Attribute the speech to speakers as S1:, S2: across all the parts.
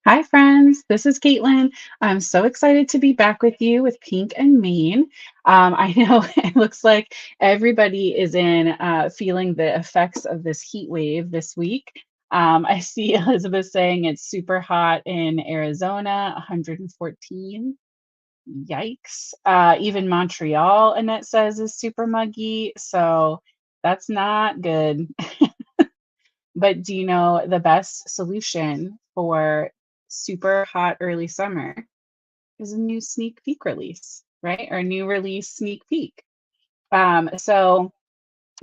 S1: Hi, friends. This is Caitlin. I'm so excited to be back with you with Pink and Mean. I know it looks like everybody is in feeling the effects of this heat wave this week. I see Elizabeth saying it's super hot in Arizona, 114. Yikes. Even Montreal, Annette says, is super muggy. So that's not good. But do you know the best solution for super hot early summer is a new sneak peek release, right? Or a new release sneak peek. So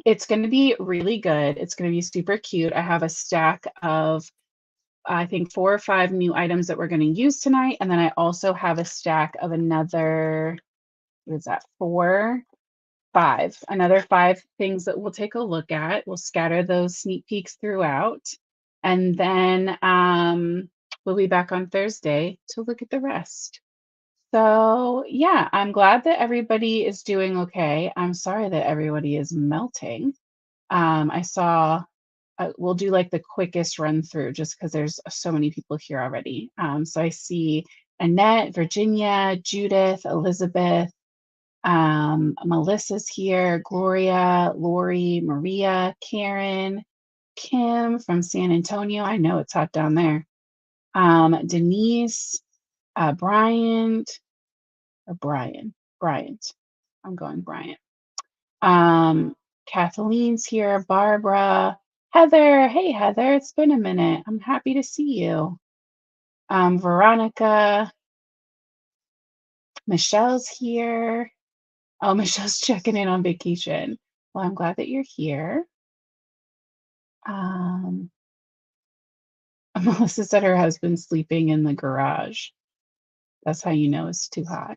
S1: it's going to be really good. It's going to be super cute. I have a stack of, I think, 4 or 5 new items that we're going to use tonight. And then I also have a stack of another, what is that, 5 things that we'll take a look at. We'll scatter those sneak peeks throughout. And then we'll be back on Thursday to look at the rest. So, yeah, I'm glad that everybody is doing okay. I'm sorry that everybody is melting. I saw, we'll do like the quickest run through just because there's so many people here already. So I see Annette, Virginia, Judith, Elizabeth, Melissa's here, Gloria, Lori, Maria, Karen, Kim from San Antonio. I know it's hot down there. Denise, Bryant, or Brian, Bryant. I'm going Bryant. Um, Kathleen's here, Barbara, Heather. Hey, Heather, it's been a minute. I'm happy to see you. Veronica, Michelle's here. Oh, Michelle's checking in on vacation. Well, I'm glad that you're here. Um, Melissa said her husband's sleeping in the garage. That's how you know it's too hot.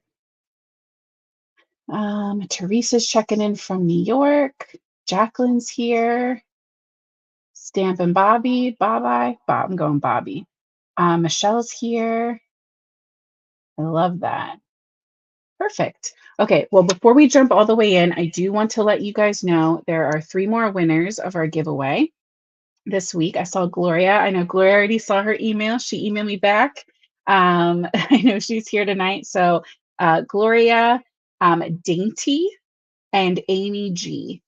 S1: Teresa's checking in from New York. Jacqueline's here. Stamp and Bobby. Bob, I'm going Bobby. Michelle's here. I love that. Perfect. Okay, well, before we jump all the way in, I do want to let you guys know there are 3 more winners of our giveaway this week. I saw Gloria. I know Gloria already saw her email. She emailed me back. I know she's here tonight. So, Gloria, Dainty, and Amy G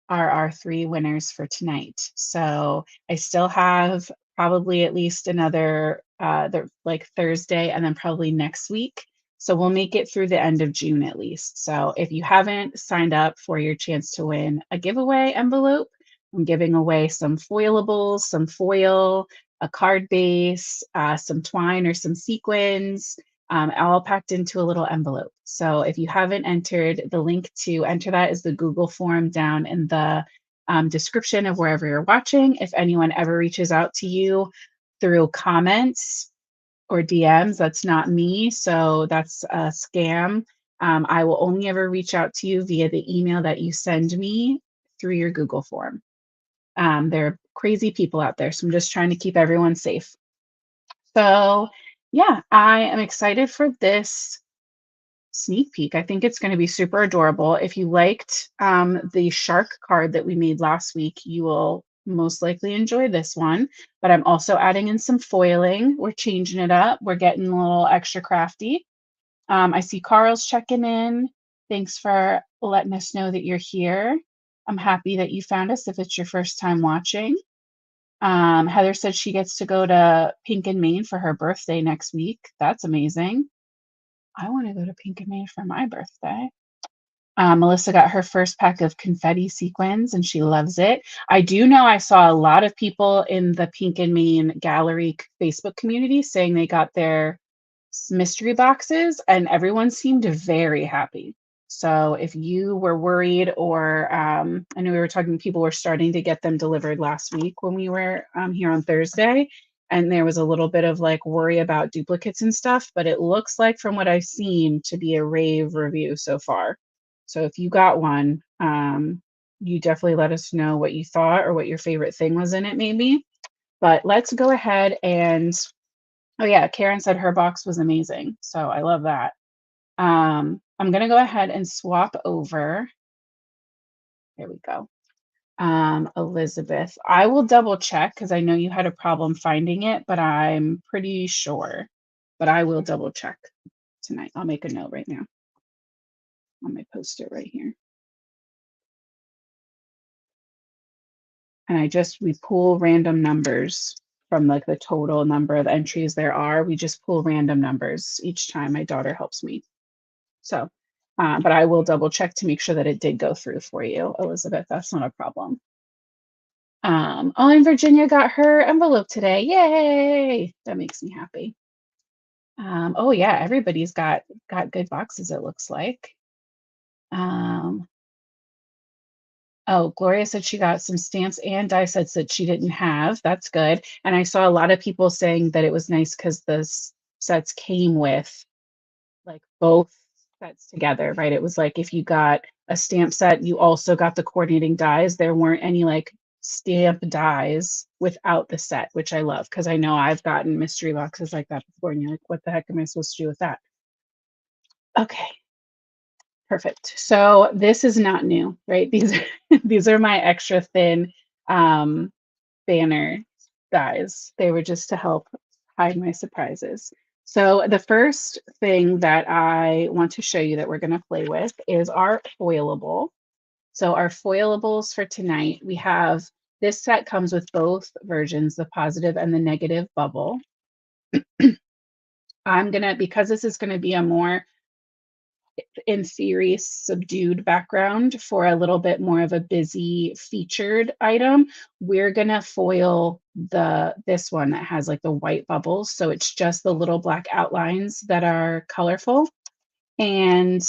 S1: are our 3 winners for tonight. So I still have probably at least another like Thursday and then probably next week. So we'll make it through the end of June at least. So if you haven't signed up for your chance to win a giveaway envelope, I'm giving away some foilables, some foil, a card base, some twine or some sequins, all packed into a little envelope. So if you haven't entered, the link to enter that is the Google form down in the description of wherever you're watching. If anyone ever reaches out to you through comments or DMs, that's not me. So that's a scam. I will only ever reach out to you via the email that you send me through your Google form. There are crazy people out there. So I'm just trying to keep everyone safe. So, yeah, I am excited for this sneak peek. I think it's going to be super adorable. If you liked the shark card that we made last week, you will most likely enjoy this one. But I'm also adding in some foiling. We're changing it up. We're getting a little extra crafty. I see Carl's checking in. Thanks for letting us know that you're here. I'm happy that you found us if it's your first time watching. Heather said she gets to go to Pink and Maine for her birthday next week. That's amazing. I want to go to Pink and Maine for my birthday. Melissa got her first pack of confetti sequins and she loves it. I do know I saw a lot of people in the Pink and Maine Gallery Facebook community saying they got their mystery boxes and everyone seemed very happy. So if you were worried or I know we were talking, people were starting to get them delivered last week when we were here on Thursday. And there was a little bit of like worry about duplicates and stuff, but it looks like from what I've seen to be a rave review so far. So if you got one, you definitely let us know what you thought or what your favorite thing was in it, maybe. But let's go ahead and, oh yeah, Karen said her box was amazing. So I love that. I'm going to go ahead and swap over. There we go. Elizabeth. I will double check because I know you had a problem finding it, but I'm pretty sure. But I will double check tonight. I'll make a note right now on my post-it right here. And we pull random numbers from like the total number of entries there are. We just pull random numbers each time. My daughter helps me. So, but I will double check to make sure that it did go through for you, Elizabeth. That's not a problem. Oh, and Virginia got her envelope today. Yay! That makes me happy. Oh yeah, everybody's got good boxes, it looks like. Oh, Gloria said she got some stamps and die sets that she didn't have. That's good. And I saw a lot of people saying that it was nice because the sets came with like both sets together, right? It was like if you got a stamp set, you also got the coordinating dies. There weren't any like stamp dies without the set, which I love because I know I've gotten mystery boxes like that before, and you're like, what the heck am I supposed to do with that? Okay, perfect. So this is not new, right? These are these are my extra thin banner dies. They were just to help hide my surprises. So the first thing that I want to show you that we're going to play with is our foilable. So our foilables for tonight, we have this set comes with both versions, the positive and the negative bubble. Because this is going to be a more in theory subdued background for a little bit more of a busy featured item, we're gonna foil this one that has like the white bubbles, so it's just the little black outlines that are colorful. And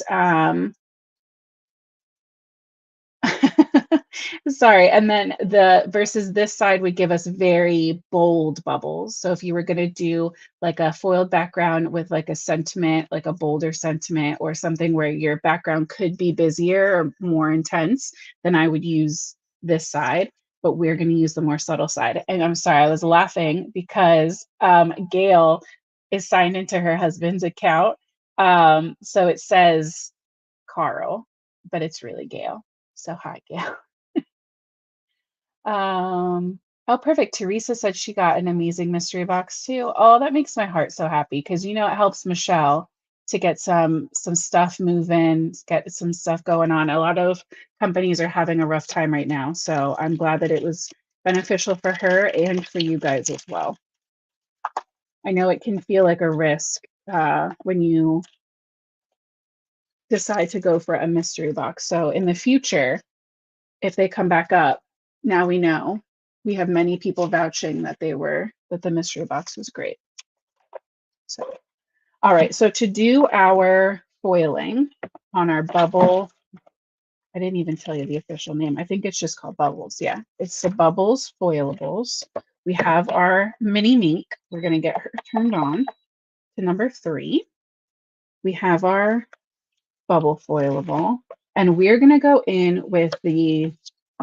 S1: sorry, and then the versus this side would give us very bold bubbles. So if you were going to do like a foiled background with like a sentiment, like a bolder sentiment or something where your background could be busier or more intense, then I would use this side, but we're going to use the more subtle side. And I'm sorry, I was laughing because Gail is signed into her husband's account. So it says Carl, but it's really Gail. So hi, Gail. Oh, perfect. Teresa said she got an amazing mystery box too. Oh, that makes my heart so happy because you know it helps Michelle to get some stuff moving, get some stuff going on. A lot of companies are having a rough time right now, so I'm glad that it was beneficial for her and for you guys as well. I know it can feel like a risk when you decide to go for a mystery box. So in the future, if they come back up, now we know. We have many people vouching that the mystery box was great. So, all right. So to do our foiling on our bubble, I didn't even tell you the official name. I think it's just called Bubbles. Yeah, it's the Bubbles Foilables. We have our mini mink. We're going to get her turned on to number 3. We have our bubble foilable, and we're going to go in with the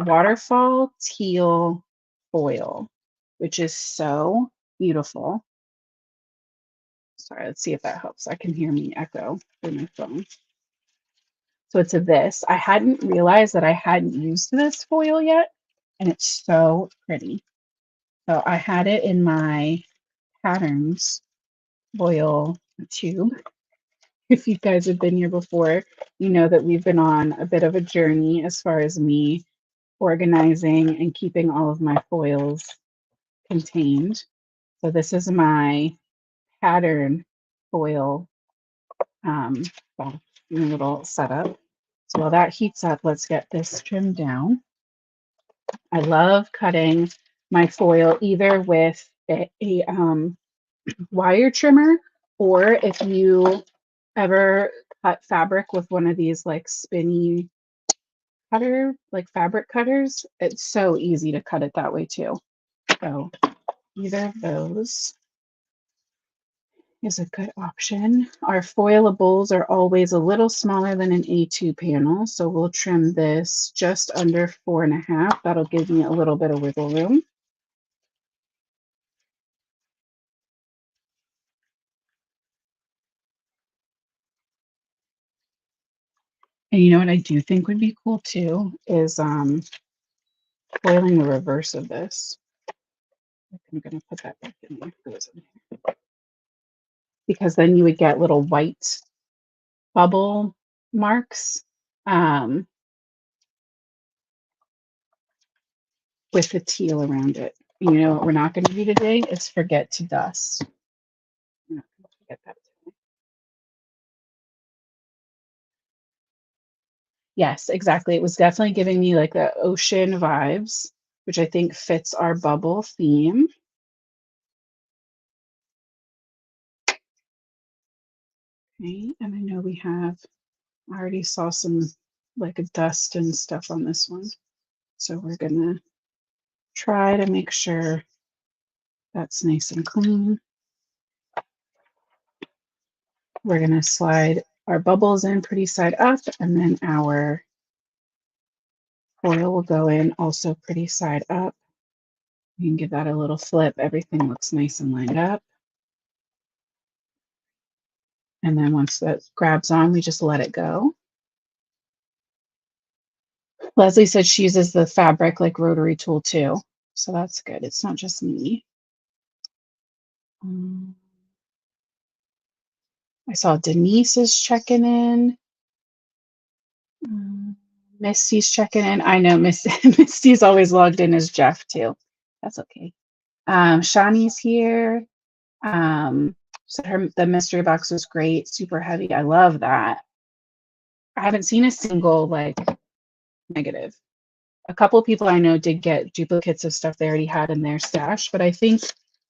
S1: waterfall teal foil, which is so beautiful. Sorry, let's see if that helps. I can hear me echo through my phone. So it's this. I hadn't realized that I hadn't used this foil yet, and it's so pretty. So I had it in my patterns foil tube. If you guys have been here before, you know that we've been on a bit of a journey as far as me organizing and keeping all of my foils contained. So this is my pattern foil little setup. So while that heats up, let's get this trimmed down. I love cutting my foil either with a wire trimmer, or if you ever cut fabric with one of these like spinny like fabric cutters, it's so easy to cut it that way too. So either of those is a good option. Our foilables are always a little smaller than an A2 panel, so we'll trim this just under 4.5. That'll give me a little bit of wiggle room. And you know what I do think would be cool too is foiling the reverse of this. I'm going to put that back in there because then you would get little white bubble marks with the teal around it. You know what we're not going to do today is forget to dust. I'm not going to forget that today. Yes, exactly. It was definitely giving me like the ocean vibes, which I think fits our bubble theme. Okay, and I know we have, I already saw some like a dust and stuff on this one. So we're gonna try to make sure that's nice and clean. We're gonna slide our bubbles in pretty side up, and then our foil will go in also pretty side up. You can give that a little flip. Everything looks nice and lined up. And then once that grabs on, we just let it go. Leslie said she uses the fabric like rotary tool too. So that's good. It's not just me. I saw Denise is checking in. Misty's checking in. I know Misty's always logged in as Jeff too. That's okay. Shani's here. So the mystery box was great, super heavy. I love that. I haven't seen a single like negative. A couple of people I know did get duplicates of stuff they already had in their stash, but I think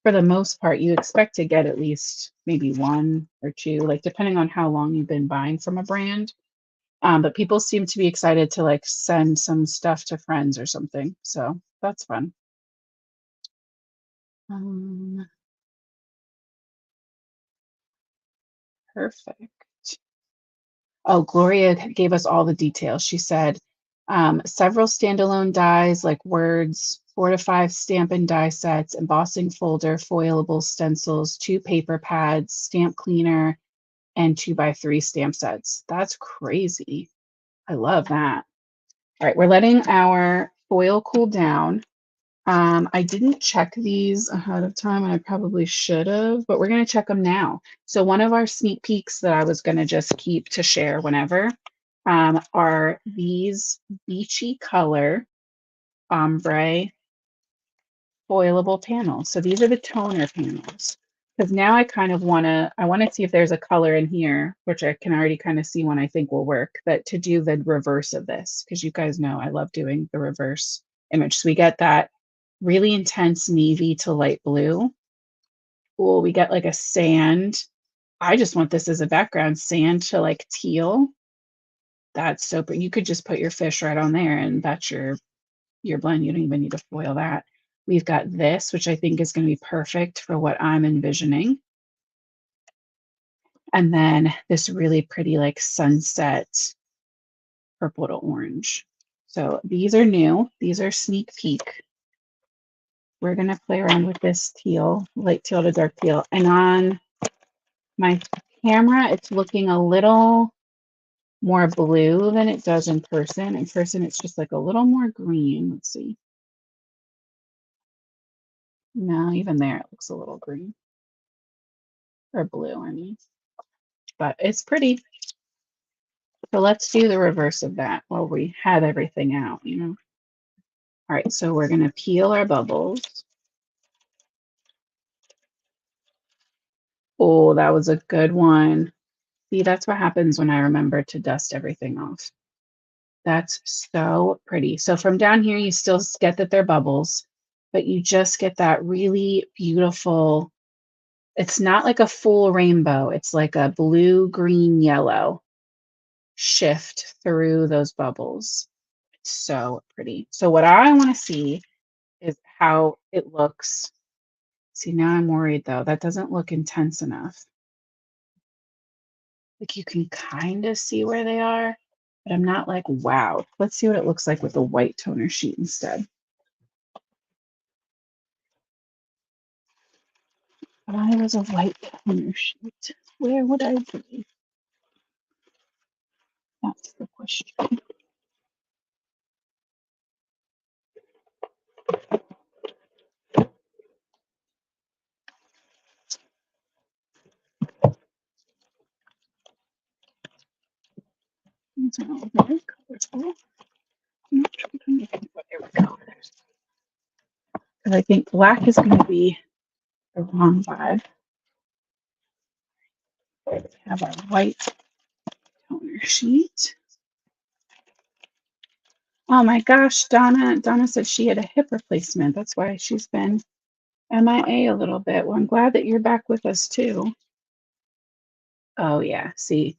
S1: for the most part, you expect to get at least maybe one or two, like depending on how long you've been buying from a brand. But people seem to be excited to like send some stuff to friends or something. So that's fun. Perfect. Oh, Gloria gave us all the details. She said several standalone dies like words, 4 to 5 stamp and die sets, embossing folder, foilable stencils, 2 paper pads, stamp cleaner, and 2x3 stamp sets. That's crazy. I love that. All right, we're letting our foil cool down. I didn't check these ahead of time, and I probably should have, but we're going to check them now. So one of our sneak peeks that I was going to just keep to share whenever are these beachy color ombre foilable panels. So these are the toner panels. Because now I kind of I want to see if there's a color in here, which I can already kind of see one I think will work, that to do the reverse of this, because you guys know I love doing the reverse image. So we get that really intense navy to light blue. Cool, we get like a sand. I just want this as a background, sand to like teal. That's so pretty. You could just put your fish right on there and that's your blend. You don't even need to foil that. We've got this, which I think is going to be perfect for what I'm envisioning. And then this really pretty like sunset purple to orange. So these are new. These are sneak peek. We're going to play around with this teal, light teal to dark teal. And on my camera, it's looking a little more blue than it does in person. In person, it's just like a little more green. Let's see. No, even there, it looks a little green. Or blue, I mean. But it's pretty. So let's do the reverse of that while we have everything out, you know. All right, so we're going to peel our bubbles. Oh, that was a good one. See, that's what happens when I remember to dust everything off. That's so pretty. So from down here, you still get that they're bubbles, but you just get that really beautiful, it's not like a full rainbow. It's like a blue, green, yellow shift through those bubbles. It's so pretty. So what I want to see is how it looks. See, now I'm worried though. That doesn't look intense enough. Like you can kind of see where they are, but I'm not like, wow. Let's see what it looks like with a white toner sheet instead. If I was a white toner sheet, where would I be? That's the question. Oh, very colorful. I'm not sure what I'm looking for. There we go. Because I think black is going to be the wrong vibe. We have our white toner sheet. Oh my gosh, Donna. Donna said she had a hip replacement. That's why she's been MIA a little bit. Well, I'm glad that you're back with us too. Oh yeah, see,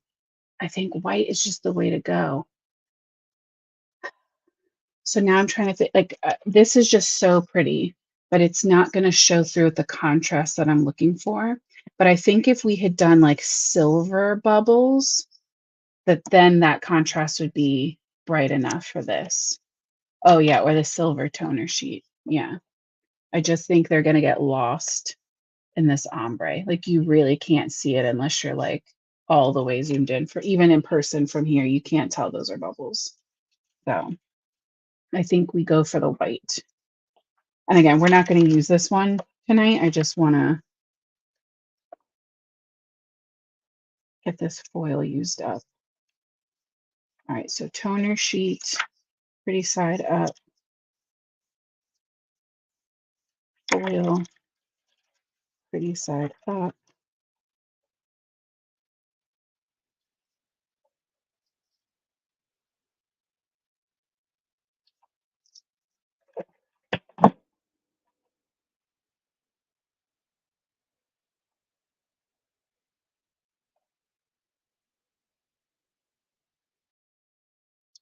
S1: I think white is just the way to go. So now I'm trying to think, like, this is just so pretty, but it's not going to show through with the contrast that I'm looking for. But I think if we had done like silver bubbles, that then that contrast would be bright enough for this. Oh yeah, or the silver toner sheet. Yeah. I just think they're going to get lost in this ombre. Like you really can't see it unless you're like all the way zoomed in. For even in person from here, you can't tell those are bubbles. So I think we go for the white. And again, we're not going to use this one tonight. I just want to get this foil used up. All right, so toner sheet, pretty side up, foil, pretty side up.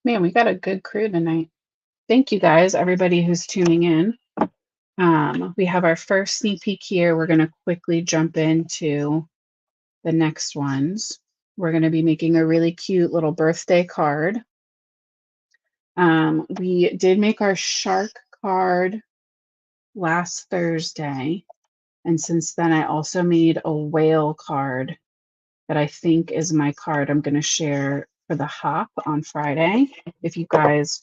S1: Man, we got a good crew tonight. Thank you guys, everybody who's tuning in. We have our first sneak peek here. We're going to quickly jump into the next ones. We're going to be making a really cute little birthday card. We did make our shark card last Thursday. And since then, I also made a whale card that I think is my card I'm going to share for the hop on Friday. If you guys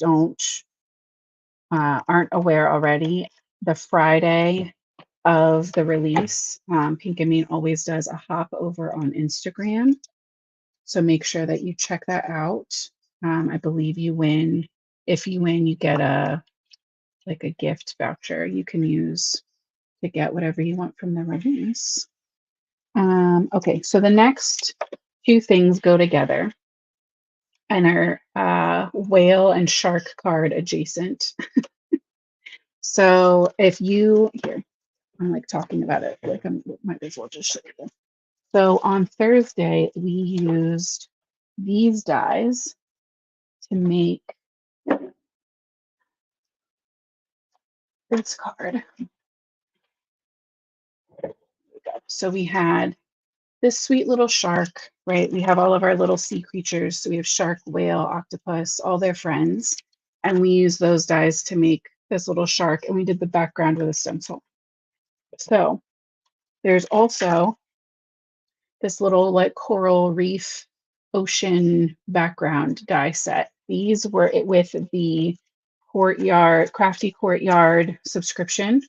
S1: aren't aware already, the Friday of the release, Pink and Mean always does a hop over on Instagram. So make sure that you check that out. I believe you win. If you win, you get a gift voucher you can use to get whatever you want from the release. Okay, so the next two things go together and are whale and shark card adjacent. So if you, here, I'm like talking about it, like I might as well just show you. So on Thursday, we used these dies to make this card. So we had this sweet little shark, right? We have all of our little sea creatures. So we have shark, whale, octopus, all their friends. And we use those dies to make this little shark. And we did the background with a stencil. So there's also this little like coral reef ocean background die set. These were with the Crafty Courtyard subscription,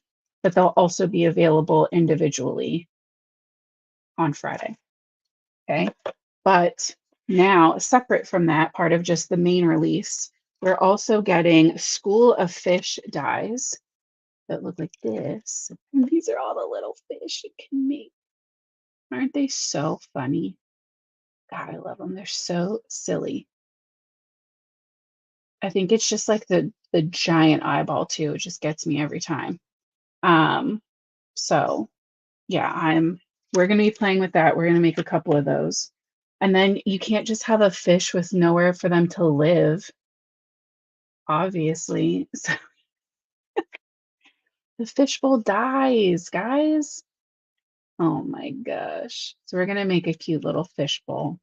S1: but they'll also be available individually on Friday. Okay. But now, separate from that, part of just the main release, we're also getting School of Fish dies that look like this. And these are all the little fish you can make. Aren't they so funny? God, I love them. They're so silly. I think it's just like the giant eyeball too. It just gets me every time. So yeah, we're gonna be playing with that. We're gonna make a couple of those. And then you can't just have a fish with nowhere for them to live, obviously. So the fishbowl dies, guys. Oh my gosh. So we're gonna make a cute little fishbowl.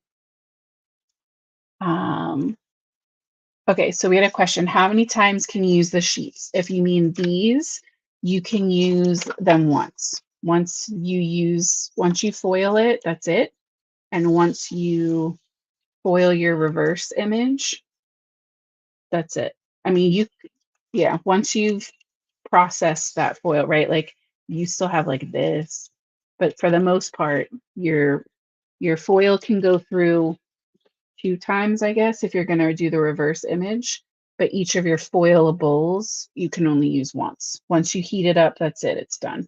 S1: Okay, so we had a question. How many times can you use the sheets? If you mean these, you can use them once. Once you foil it, that's it. And once you foil your reverse image, that's it. I mean, once you've processed that foil, right? Like you still have like this, but for the most part, your foil can go through 2 times, I guess, if you're gonna do the reverse image, but each of your foilables, you can only use once. Once you heat it up, that's it, it's done.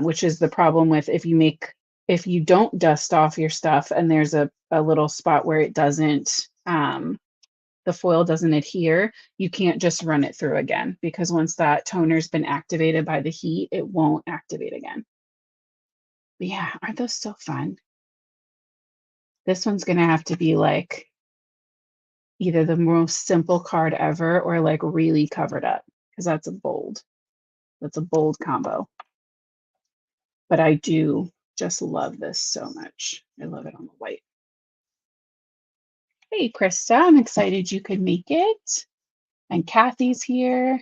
S1: Which is the problem with if you don't dust off your stuff and there's a little spot where it doesn't, the foil doesn't adhere, you can't just run it through again because once that toner's been activated by the heat, it won't activate again. But yeah, aren't those so fun? This one's gonna have to be like either the most simple card ever or like really covered up because that's a bold combo. But I do just love this so much. I love it on the white. Hey, Krista, I'm excited you could make it. And Kathy's here.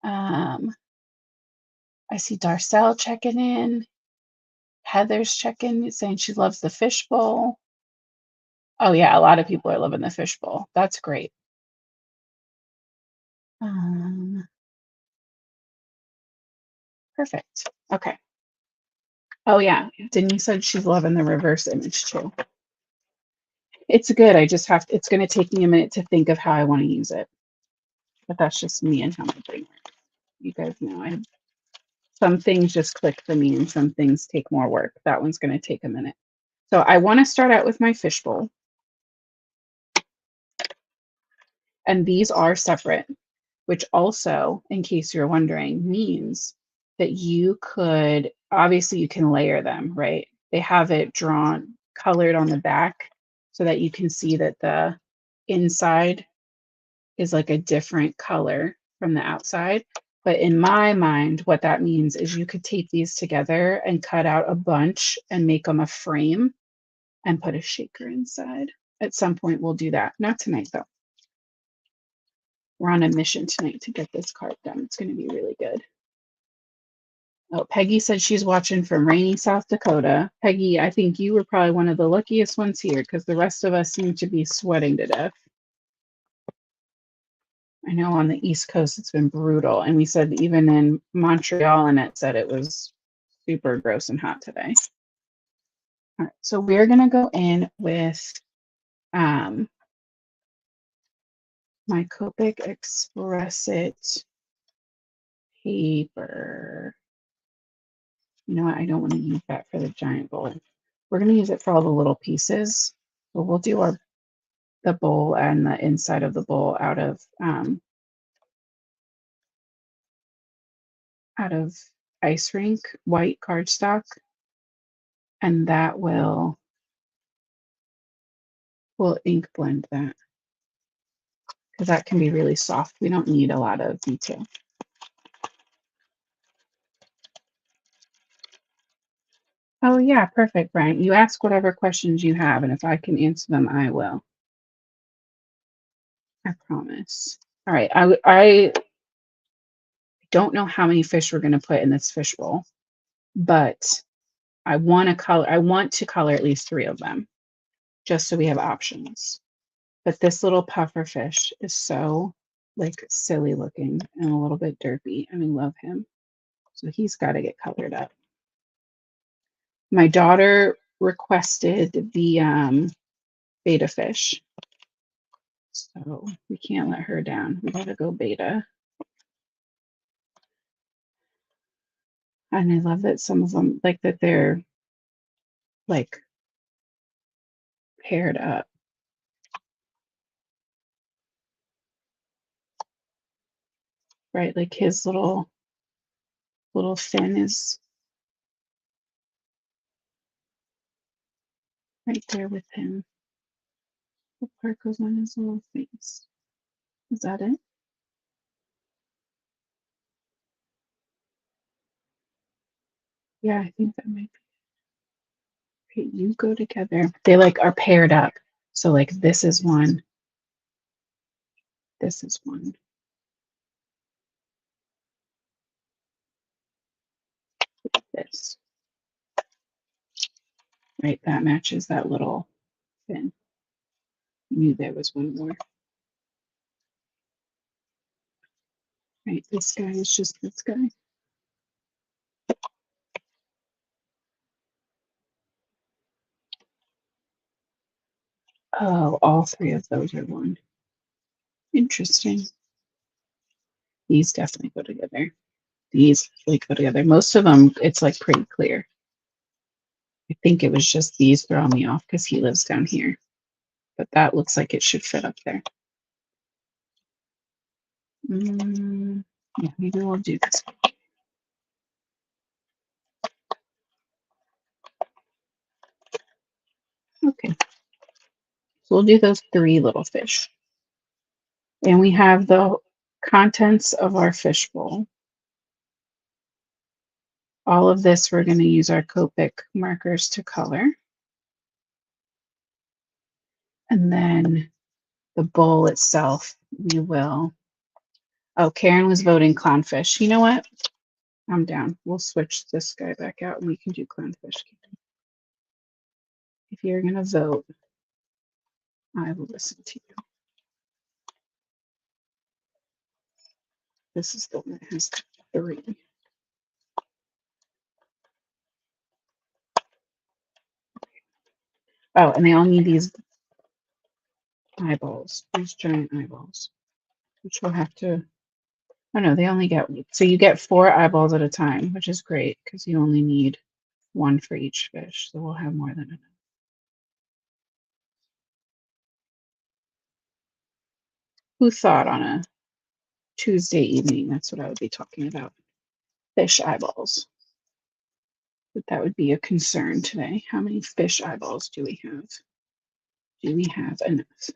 S1: I see Darcel checking in. Heather's checking, saying she loves the fishbowl. Oh yeah, a lot of people are loving the fishbowl. That's great. Perfect. Okay. Oh yeah, Denise said she's loving the reverse image too. It's good. I just have to, it's going to take me a minute to think of how I want to use it. But that's just me and how my brain works. You guys know some things just click for me and some things take more work. That one's going to take a minute. So I want to start out with my fishbowl. And these are separate, which also, in case you're wondering, means that you could, obviously you can layer them, right? They have it drawn, colored on the back so that you can see that the inside is like a different color from the outside. But in my mind, what that means is you could tape these together and cut out a bunch and make them a frame and put a shaker inside. At some point, we'll do that. Not tonight, though. We're on a mission tonight to get this card done. It's going to be really good. Oh, Peggy said she's watching from rainy South Dakota. Peggy, I think you were probably one of the luckiest ones here because the rest of us seem to be sweating to death. I know on the East Coast it's been brutal. And we said even in Montreal, and it said it was super gross and hot today. All right, so we're going to go in with my Copic Express It paper. You know what? I don't want to use that for the giant bowl. We're going to use it for all the little pieces. So we'll do the bowl and the inside of the bowl out of ice rink white cardstock, and that we'll ink blend that because that can be really soft. We don't need a lot of detail. Oh yeah, perfect, Brian. You ask whatever questions you have, and if I can answer them, I will. I promise. All right, I don't know how many fish we're going to put in this fishbowl, but I want to color at least 3 of them, just so we have options. But this little puffer fish is so like silly looking and a little bit derpy, and I love him. So he's got to get colored up. My daughter requested the beta fish, so we can't let her down. We gotta go beta. And I love that some of them, like that they're like paired up. Right, like his little fin is right there with him. The part goes on his little face. Is that it? Yeah, I think that might be. Okay, you go together. They like are paired up. So like this is one. This is one. This. Right, that matches that little fin. Knew there was one more. Right, this guy is just this guy. Oh, all three of those are one. Interesting. These definitely go together. These like go together. Most of them, it's like pretty clear. I think it was just these throwing me off because he lives down here. But that looks like it should fit up there. Yeah, maybe we'll do this. Okay, so we'll do those three little fish. And we have the contents of our fishbowl. All of this, we're going to use our Copic markers to color. And then the bowl itself, we will. Oh, Karen was voting clownfish. You know what? I'm down. We'll switch this guy back out and we can do clownfish. If you're going to vote, I will listen to you. This is the one that has three. Oh, and they all need these eyeballs, these giant eyeballs, which we'll have to. Oh no, they only get so you get 4 eyeballs at a time, which is great because you only need 1 for each fish, so we'll have more than enough. Who thought on a Tuesday evening that's what I would be talking about? Fish eyeballs. But that would be a concern today. How many fish eyeballs do we have? Do we have enough?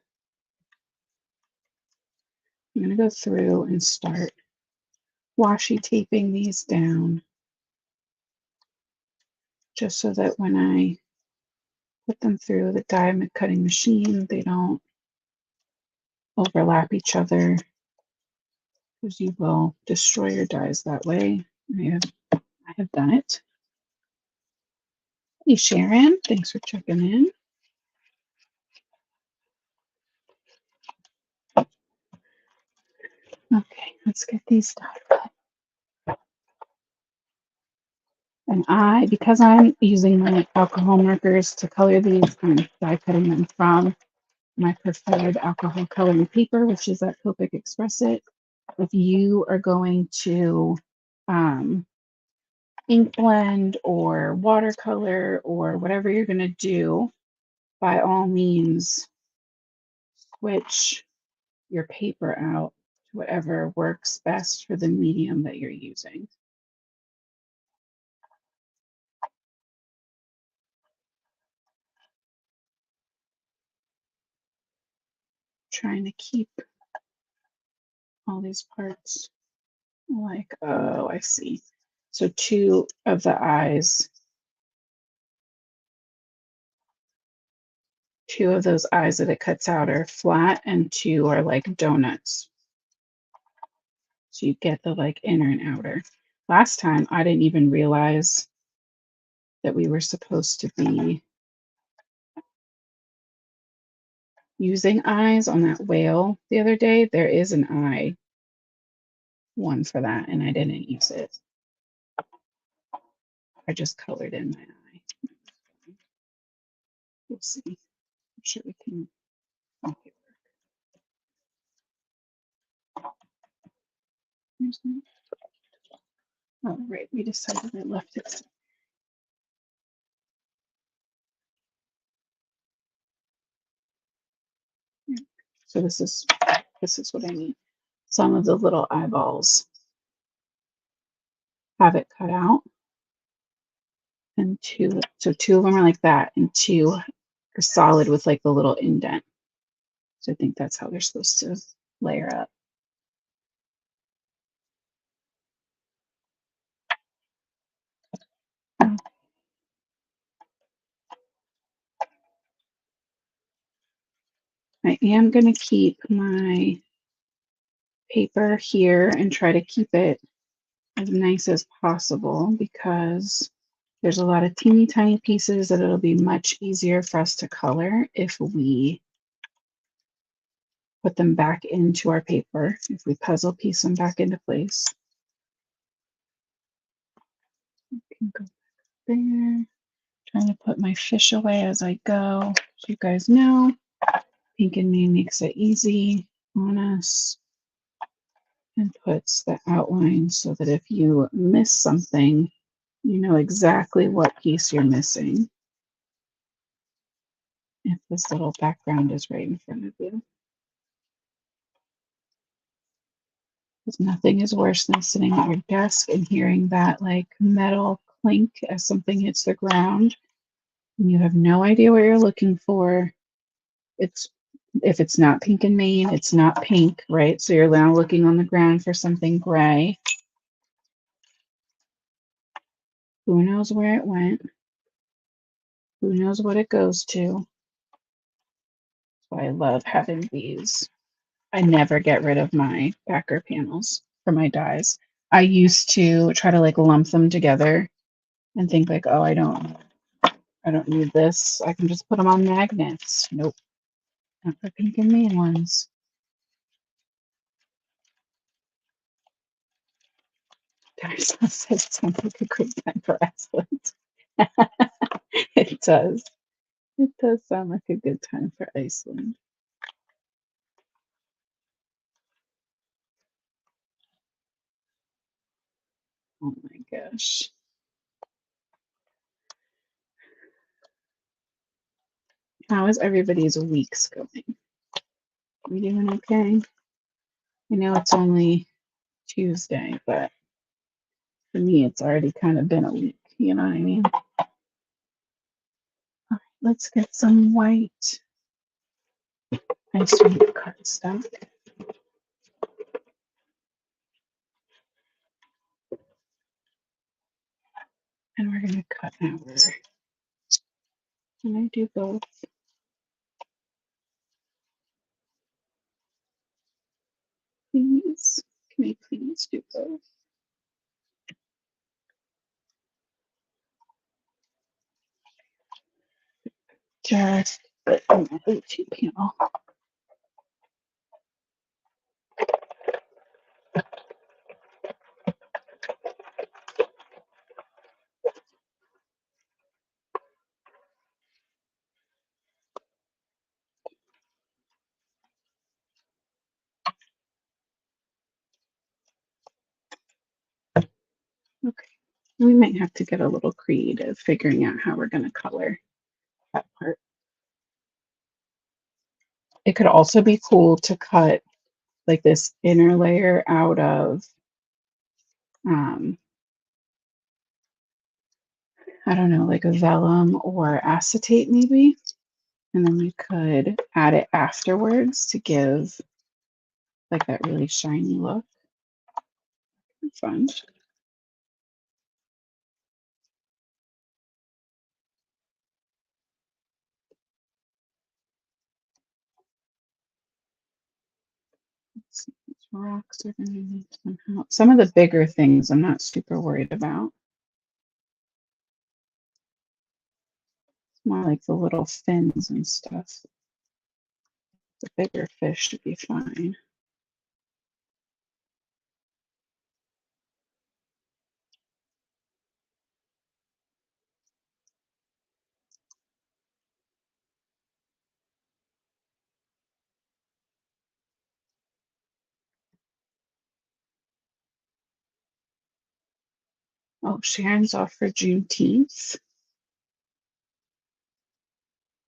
S1: I'm going to go through and start washi taping these down just so that when I put them through the die cutting machine, they don't overlap each other because you will destroy your dies that way. I have done it. Hey Sharon, thanks for checking in. Okay, let's get these die cut. And because I'm using my alcohol markers to color these, I'm die cutting them from my preferred alcohol coloring paper, which is at Copic Express It. If you are going to ink blend or watercolor or whatever you're going to do, by all means, switch your paper out to whatever works best for the medium that you're using. Trying to keep all these parts like, oh, I see. So 2 of the eyes, 2 of those eyes that it cuts out are flat and 2 are like donuts. So you get the like inner and outer. Last time I didn't even realize that we were supposed to be using eyes on that whale the other day. There is an eye one for that, and I didn't use it. I just colored in my eye. We'll see. I'm sure we can make it work. Oh, right. We decided I left it. So this is what I need. Some of the little eyeballs have it cut out, and 2. So 2 of them are like that, and 2 are solid with like the little indent. So I think that's how they're supposed to layer up. I am going to keep my paper here and try to keep it as nice as possible because there's a lot of teeny tiny pieces that it'll be much easier for us to color if we put them back into our paper, if we puzzle piece them back into place. Can go there. Trying to put my fish away as I go, so you guys know. Pink and Me makes it easy on us and puts the outline so that if you miss something, you know exactly what piece you're missing if this little background is right in front of you. Because nothing is worse than sitting at your desk and hearing that like metal clink as something hits the ground and you have no idea what you're looking for. It's if it's not pink and Maine, it's not pink, right? So you're now looking on the ground for something gray. Who knows where it went? Who knows what it goes to? So I love having these. I never get rid of my backer panels for my dies. I used to try to like lump them together and think like, oh, I don't need this. I can just put them on magnets. Nope, not for pink and Maine ones. Guys, says it sounds like a great time for Iceland. It does. It does sound like a good time for Iceland. Oh my gosh. How is everybody's weeks going? We doing okay? I know it's only Tuesday, but for me, it's already kind of been a week. You know what I mean? All right, let's get some white ice cream cardstock. And we're going to cut our. Can I do both? Please. Can I please do both? Just put on my O2 panel. Okay. We might have to get a little creative figuring out how we're going to color that part. It could also be cool to cut like this inner layer out of, I don't know, like a vellum or acetate maybe. And then we could add it afterwards to give like that really shiny look. Fun. Let's see, these rocks are going to need some help. Some of the bigger things I'm not super worried about. It's more like the little fins and stuff. The bigger fish should be fine. Oh, Sharon's off for Juneteenth.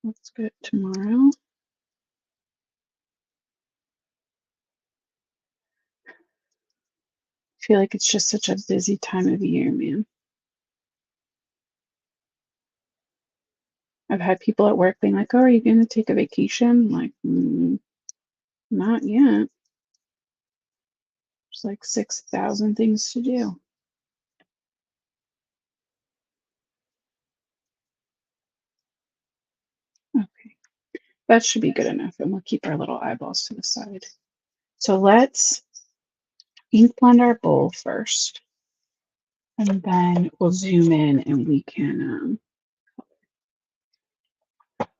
S1: That's good. Tomorrow. I feel like it's just such a busy time of year, man. I've had people at work being like, oh, are you going to take a vacation? I'm like, not yet. There's like 6,000 things to do. Okay, that should be good enough. And we'll keep our little eyeballs to the side. So let's ink blend our bowl first. And then we'll zoom in and we can.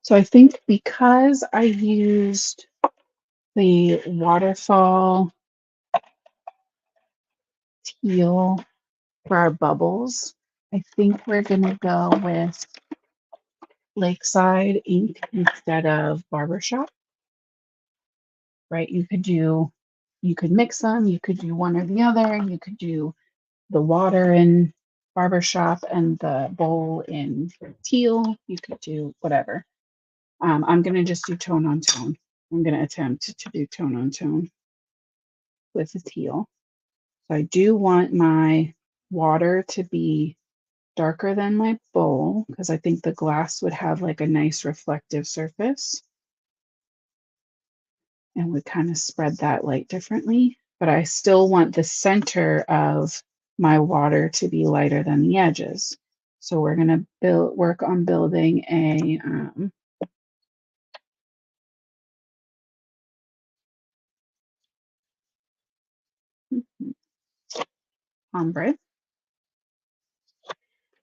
S1: So I think because I used the waterfall teal for our bubbles, I think we're going to go with lakeside ink instead of barbershop, right? You could mix them, you could do one or the other, you could do the water in barbershop and the bowl in teal, you could do whatever. I'm going to just do tone on tone. I'm going to attempt to do tone on tone with the teal. So I do want my water to be darker than my bowl because I think the glass would have like a nice reflective surface and would kind of spread that light differently. But I still want the center of my water to be lighter than the edges. So we're going to work on building a ombre.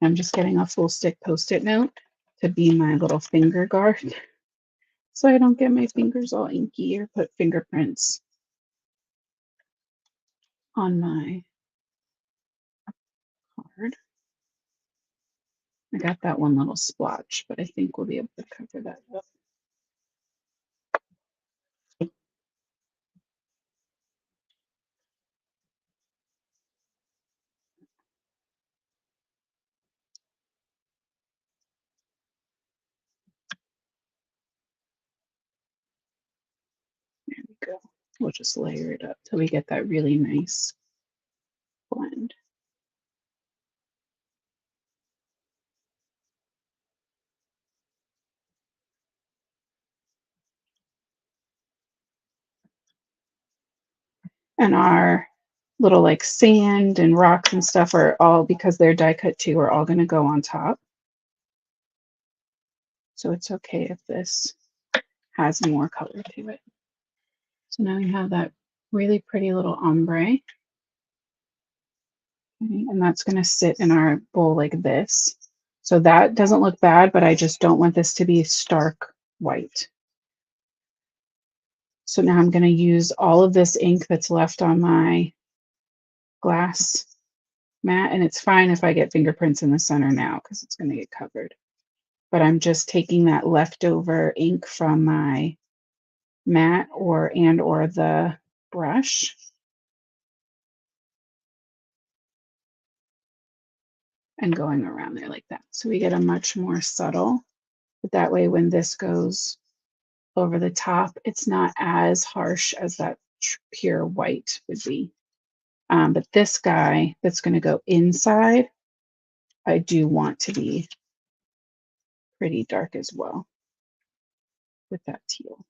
S1: I'm just getting a full stick Post-it note to be my little finger guard so I don't get my fingers all inky or put fingerprints on my card. I got that one little splotch, but I think we'll be able to cover that up. There we go. We'll just layer it up till we get that really nice blend. And our little like sand and rocks and stuff are all, because they're die cut too, are all going to go on top. So it's okay if this has more color to it. So now we have that really pretty little ombre. Okay, and that's going to sit in our bowl like this. So that doesn't look bad, but I just don't want this to be stark white. So now I'm going to use all of this ink that's left on my glass mat, and it's fine if I get fingerprints in the center now because it's going to get covered. But I'm just taking that leftover ink from my mat or the brush and going around there like that. So we get a much more subtle, but that way when this goes over the top, it's not as harsh as that pure white would be. But this guy that's going to go inside, I do want to be pretty dark as well with that teal.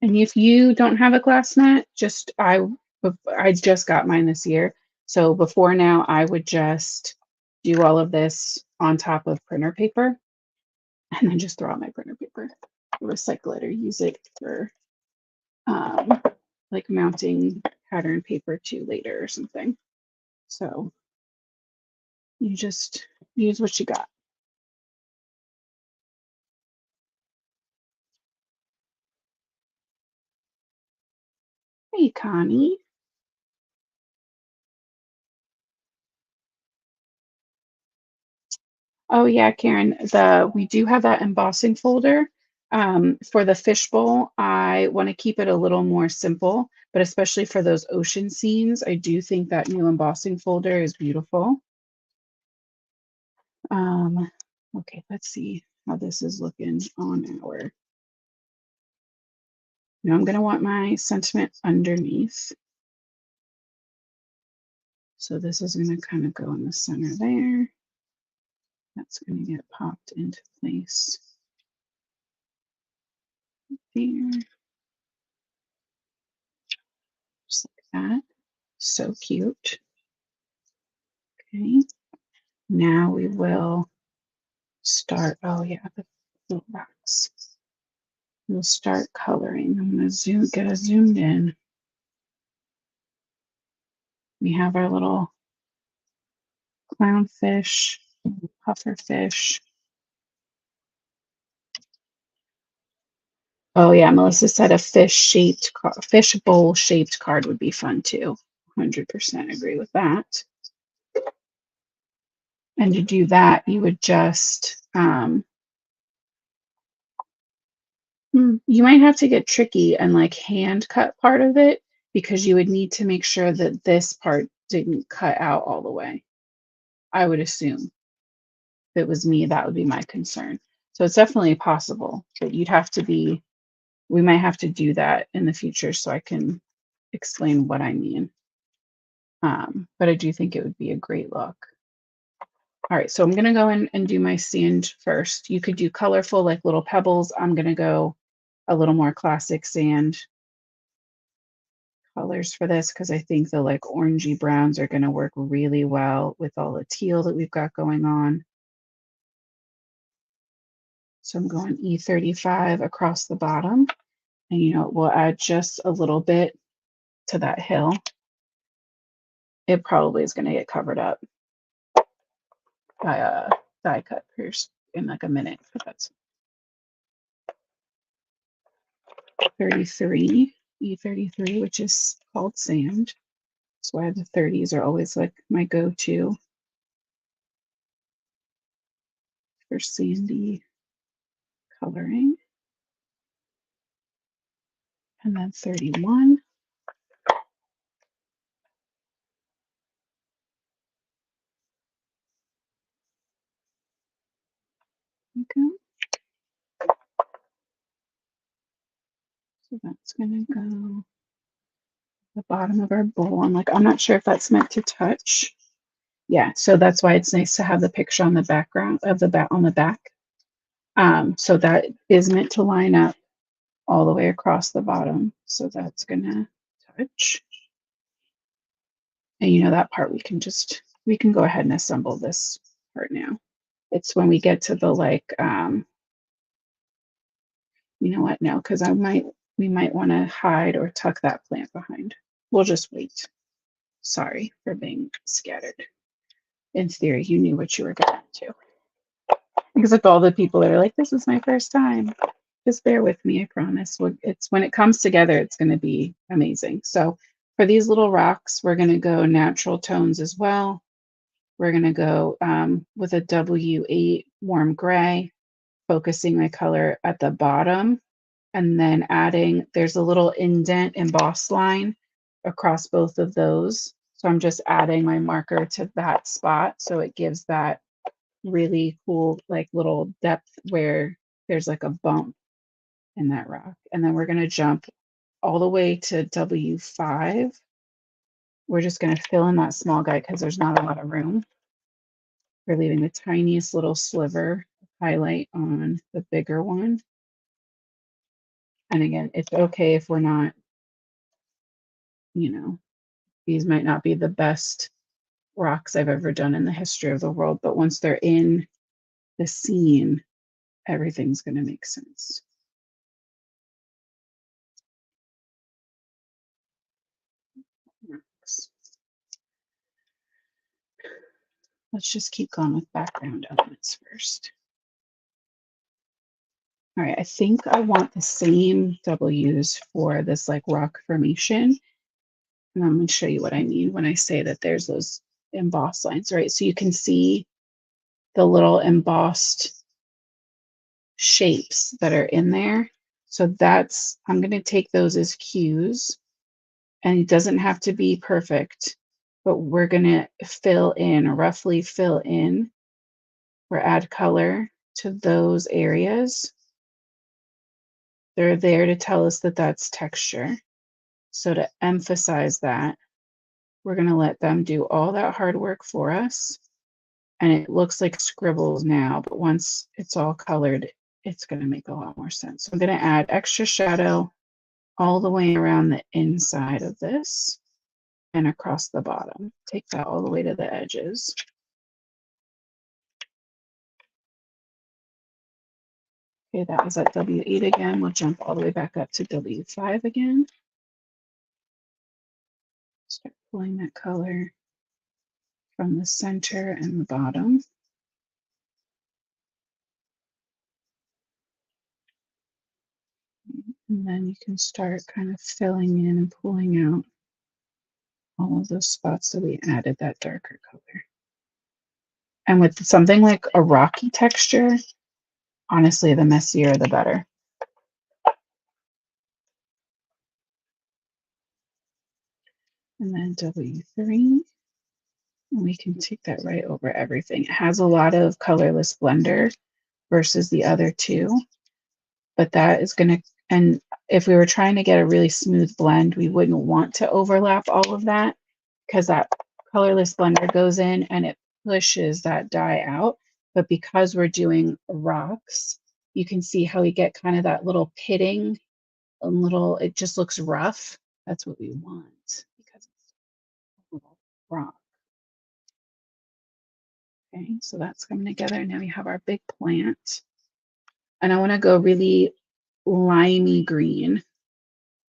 S1: And if you don't have a glass mat, I just got mine this year. So before now, I would just do all of this on top of printer paper and then just throw out my printer paper, recycle it, or use it for like mounting pattern paper to later or something. So you just use what you got. Hey, Connie. Oh yeah, Karen, we do have that embossing folder. For the fishbowl, I want to keep it a little more simple, but especially for those ocean scenes, I do think that new embossing folder is beautiful. Okay, let's see how this is looking on our. Now I'm going to want my sentiment underneath. So this is going to kind of go in the center there. That's going to get popped into place there. Just like that. So cute. Okay. Now we will start. Oh yeah, the little rocks. We'll start coloring. I'm going to get us zoomed in. We have our little clownfish, pufferfish. Oh yeah, Melissa said a fish bowl shaped card would be fun too. 100% agree with that. And to do that, you would just you might have to get tricky and like hand cut part of it because you would need to make sure that this part didn't cut out all the way. I would assume if it was me, that would be my concern. So it's definitely possible, but we might have to do that in the future so I can explain what I mean. But I do think it would be a great look. All right, so I'm gonna go in and do my sand first. You could do colorful like little pebbles. I'm gonna go a little more classic sand colors for this because I think the like orangey browns are gonna work really well with all the teal that we've got going on. So I'm going E35 across the bottom. And you know, we'll add just a little bit to that hill. It probably is gonna get covered up by a die cut pierce in like a minute, but that's 33, E33, which is called sand. That's why the 30s are always like my go-to for sandy coloring. And then 31. Okay. So that's gonna go the bottom of our bowl. I'm not sure if that's meant to touch. Yeah, so that's why it's nice to have the picture on the background of the back on the back. So that is meant to line up all the way across the bottom. So that's gonna touch. And you know that part we can go ahead and assemble this part now. It's when we get to the like you know what, no, because we might want to hide or tuck that plant behind. We'll just wait. Sorry for being scattered. In theory, you knew what you were getting to. Except all the people that are like, this is my first time. Just bear with me, I promise. It's when it comes together, it's going to be amazing. So for these little rocks, we're going to go natural tones as well. We're going to go with a W8 warm gray, focusing my color at the bottom, and then adding, there's a little indent emboss line across both of those. So I'm just adding my marker to that spot. So it gives that really cool, like little depth where there's like a bump in that rock. And then we're going to jump all the way to W5. We're just going to fill in that small guy because there's not a lot of room. We're leaving the tiniest little sliver of highlight on the bigger one. And again, it's okay if we're not, you know, these might not be the best rocks I've ever done in the history of the world, but once they're in the scene, everything's going to make sense. Let's just keep going with background elements first. All right, I think I want the same W's for this like rock formation. And I'm going to show you what I mean when I say that there's those embossed lines, right? So you can see the little embossed shapes that are in there. So I'm going to take those as cues, and it doesn't have to be perfect, but we're going to roughly fill in or add color to those areas. They're there to tell us that that's texture. So to emphasize that, we're going to let them do all that hard work for us. And it looks like scribbles now, but once it's all colored, it's going to make a lot more sense. So I'm going to add extra shadow all the way around the inside of this and across the bottom. Take that all the way to the edges. Okay, that was at W8 again. We'll jump all the way back up to W5 again. Start pulling that color from the center and the bottom. And then you can start kind of filling in and pulling out all of those spots that we added that darker color. And with something like a rocky texture, honestly, the messier, the better. And then W3, and we can take that right over everything. It has a lot of colorless blender versus the other two, but that is going to, and if we were trying to get a really smooth blend, we wouldn't want to overlap all of that because that colorless blender goes in and it pushes that dye out. But because we're doing rocks, you can see how we get kind of that little pitting, a little, it just looks rough. That's what we want because it's a little rock. Okay, so that's coming together. Now we have our big plant. And I want to go really limey green.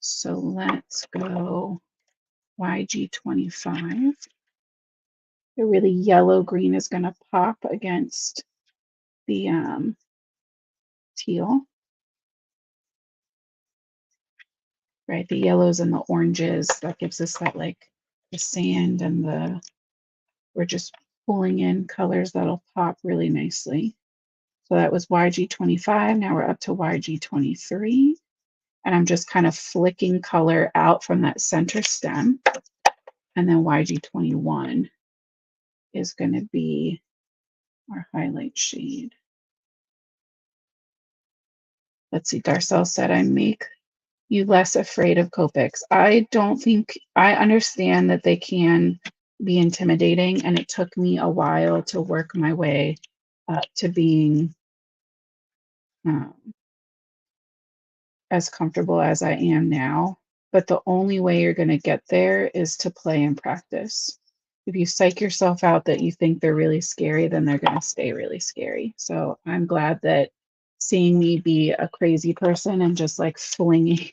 S1: So let's go YG25. The really yellow green is going to pop against the teal, right? The yellows and the oranges, that gives us that like the sand and we're just pulling in colors that'll pop really nicely. So that was YG25. Now we're up to YG23. And I'm just kind of flicking color out from that center stem. And then YG21 is going to be our highlight shade. Let's see, Darcel said, I make you less afraid of Copics. I don't think, I understand that they can be intimidating, and it took me a while to work my way up to being as comfortable as I am now. But the only way you're going to get there is to play and practice. If you psych yourself out that you think they're really scary, then they're going to stay really scary. So I'm glad that seeing me be a crazy person and just like flinging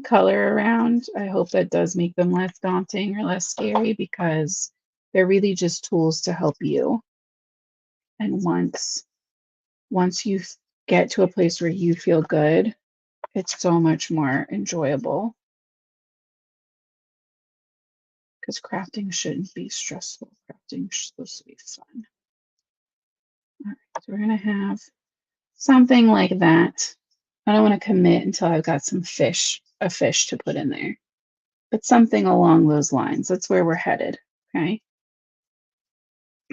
S1: color around, I hope that does make them less daunting or less scary, because they're really just tools to help you. And once you get to a place where you feel good, it's so much more enjoyable, because crafting shouldn't be stressful. Crafting is supposed to be fun. All right, so we're going to have something like that. I don't want to commit until I've got a fish to put in there, but something along those lines. That's where we're headed. Okay.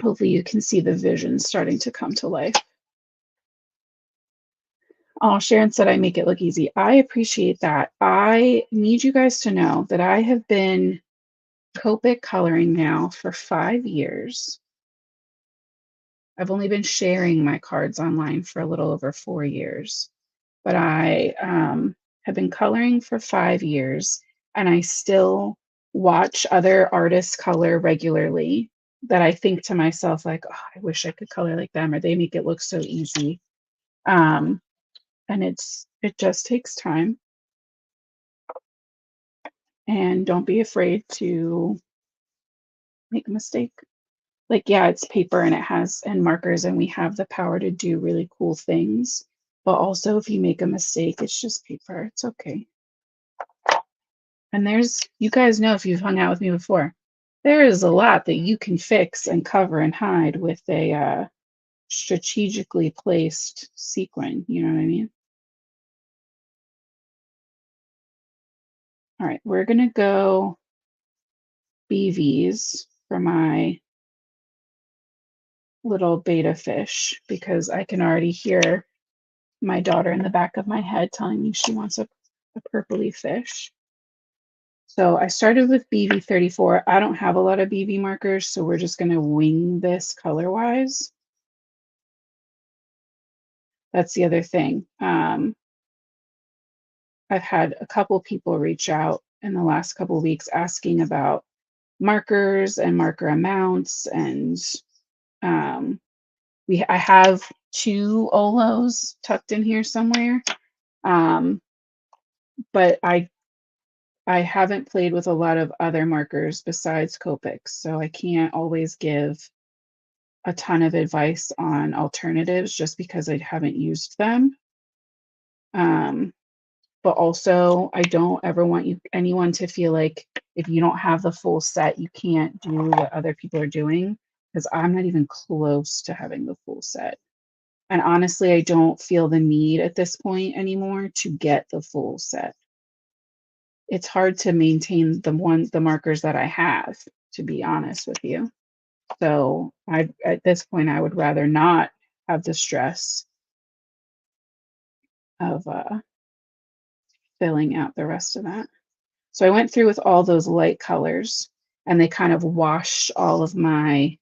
S1: Hopefully you can see the vision starting to come to life. Oh, Sharon said I make it look easy. I appreciate that. I need you guys to know that I have been Copic coloring now for 5 years. I've only been sharing my cards online for a little over 4 years, but I have been coloring for 5 years, and I still watch other artists color regularly that I think to myself, like, oh, I wish I could color like them, or they make it look so easy. And it just takes time. And don't be afraid to make a mistake. Like, yeah, it's paper and it has and markers, and we have the power to do really cool things. But also, if you make a mistake, it's just paper. It's okay. And you guys know, if you've hung out with me before, there is a lot that you can fix and cover and hide with a strategically placed sequin. You know what I mean? All right, we're going to go BVs for my little beta fish, because I can already hear my daughter in the back of my head telling me she wants a purpley fish. So I started with BV34. I don't have a lot of BV markers, so we're just going to wing this color-wise. That's the other thing. I've had a couple people reach out in the last couple of weeks asking about markers and marker amounts, and I have 2 Olos tucked in here somewhere, but I haven't played with a lot of other markers besides Copics, so I can't always give a ton of advice on alternatives just because I haven't used them. but also I don't ever want anyone to feel like if you don't have the full set, you can't do what other people are doing, because I'm not even close to having the full set. And honestly, I don't feel the need at this point anymore to get the full set. It's hard to maintain the markers that I have, to be honest with you. So at this point, I would rather not have the stress of filling out the rest of that. So I went through with all those light colors, and they kind of washed all of my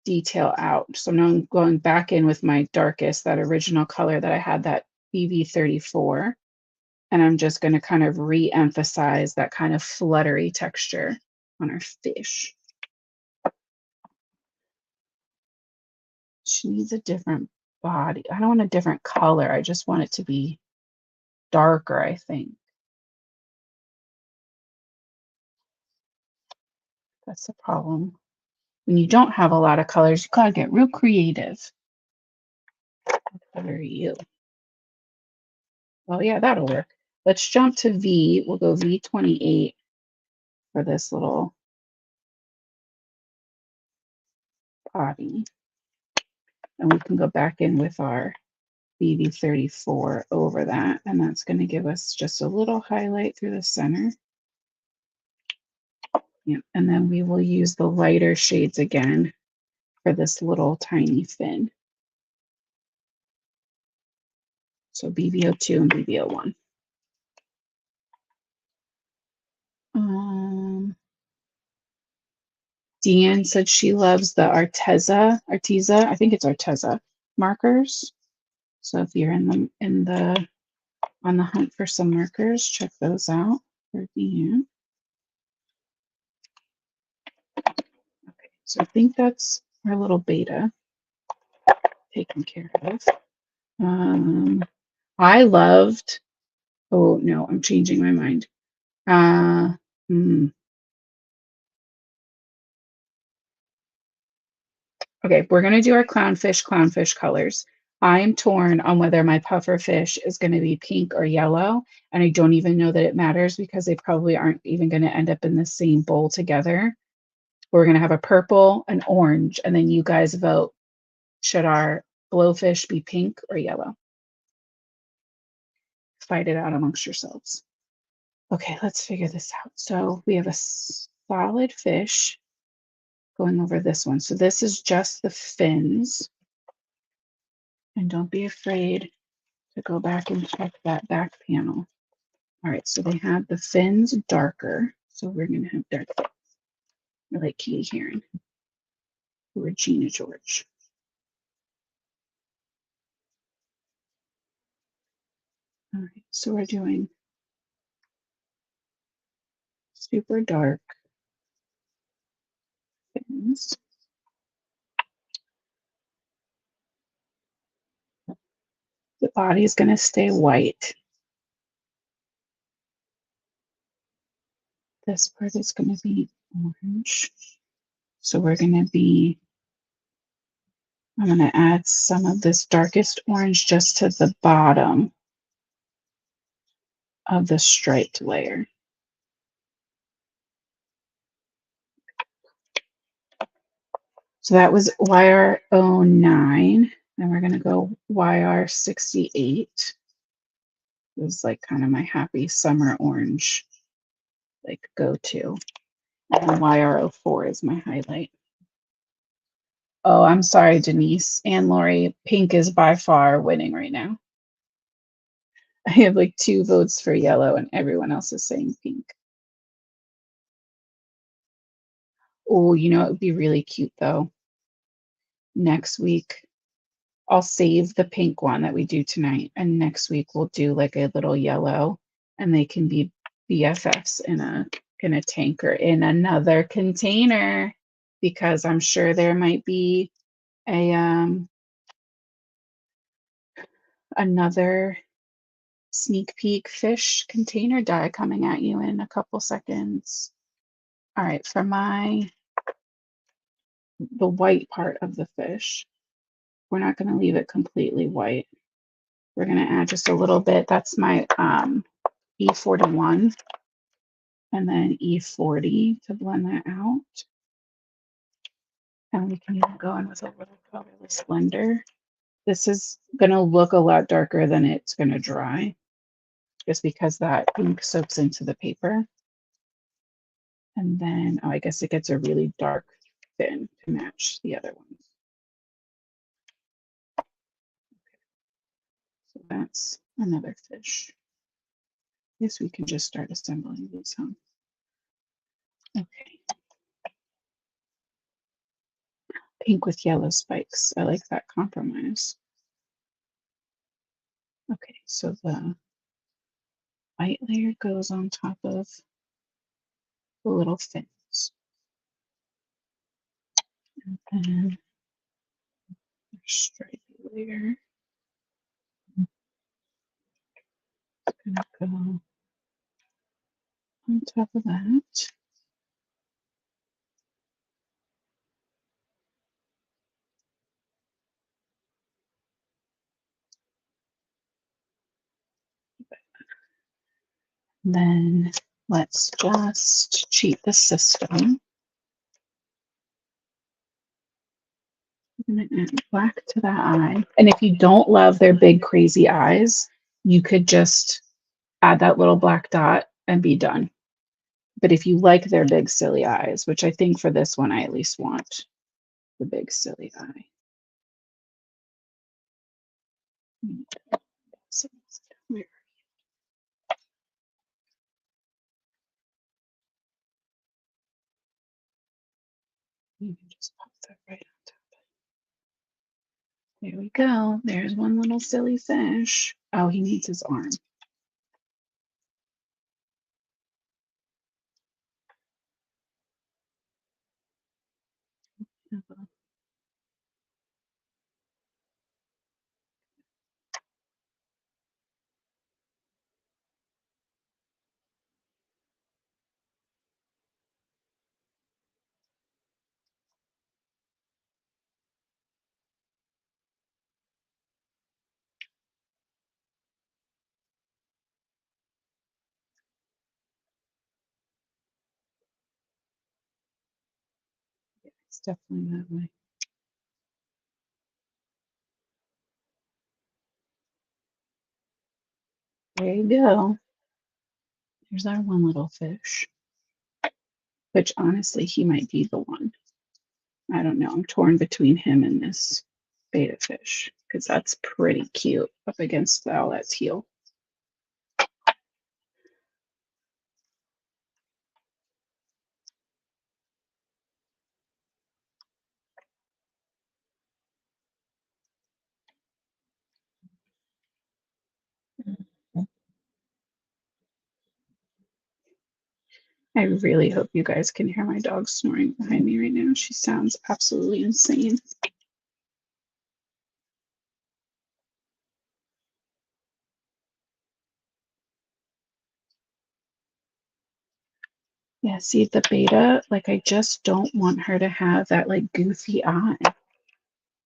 S1: detail out. So now I'm going back in with my darkest, that original color that I had, that BB34, and I'm just going to kind of re-emphasize that kind of fluttery texture on our fish. She needs a different body. I don't want a different color. I just want it to be darker, I think. That's the problem. When you don't have a lot of colors, you gotta get real creative. What are you? Well, yeah, that'll work. Let's jump to V. We'll go V28 for this little body. And we can go back in with our BB34 over that. And that's going to give us just a little highlight through the center. Yeah. And then we will use the lighter shades again for this little tiny fin. So BB02 and BB01. Deanne said she loves the Arteza, I think it's Arteza markers. So if you're on the hunt for some markers, check those out for Deanne. Okay, so I think that's our little beta taken care of. I loved, oh no, I'm changing my mind. Okay, we're going to do our clownfish colors. I'm torn on whether my puffer fish is going to be pink or yellow, and I don't even know that it matters because they probably aren't even going to end up in the same bowl together. We're going to have a purple, an orange, and then you guys vote. Should our blowfish be pink or yellow? Fight it out amongst yourselves. Okay, let's figure this out. So we have a solid fish going over this one. So this is just the fins. And don't be afraid to go back and check that back panel. All right, so they have the fins darker. So we're going to have dark fins. I like Katie Heron or Regina George. All right, so we're doing super dark fins. The body is going to stay white. This part is going to be orange. So we're going to be, I'm going to add some of this darkest orange just to the bottom of the striped layer. So that was YR09, and we're going to go YR68. This is like kind of my happy summer orange, like go-to. And YR04 is my highlight. Oh, I'm sorry, Denise and Lori. Pink is by far winning right now. I have like 2 votes for yellow, and everyone else is saying pink. Oh, you know, it would be really cute though. Next week, I'll save the pink one that we do tonight, and next week we'll do like a little yellow, and they can be BFFs in a tank or in another container, because I'm sure there might be a another sneak peek fish container die coming at you in a couple seconds. All right, for the white part of the fish, we're not going to leave it completely white. We're going to add just a little bit. That's my E41 and then E40 to blend that out. And we can even go in with a little colorless blender. This is going to look a lot darker than it's going to dry, just because that ink soaks into the paper. And then, oh, I guess it gets a really dark thin to match the other ones. So that's another fish. I guess we can just start assembling these, huh? Okay. Pink with yellow spikes. I like that compromise. Okay, so the white layer goes on top of the little fins. And then the stripy layer is gonna go on top of that. Then let's just cheat the system. I'm going to add black to that eye. And if you don't love their big crazy eyes, you could just add that little black dot and be done. But if you like their big silly eyes, which I think for this one I at least want the big silly eye. Where? You can just pop that right on top. There we go. There's one little silly fish. Oh, he needs his arm. Yeah, it's definitely that way. There you go. There's our one little fish, which honestly, he might be the one. I don't know. I'm torn between him and this beta fish because that's pretty cute up against all that teal. I really hope you guys can hear my dog snoring behind me right now. She sounds absolutely insane. Yeah, see the beta, like I just don't want her to have that like goofy eye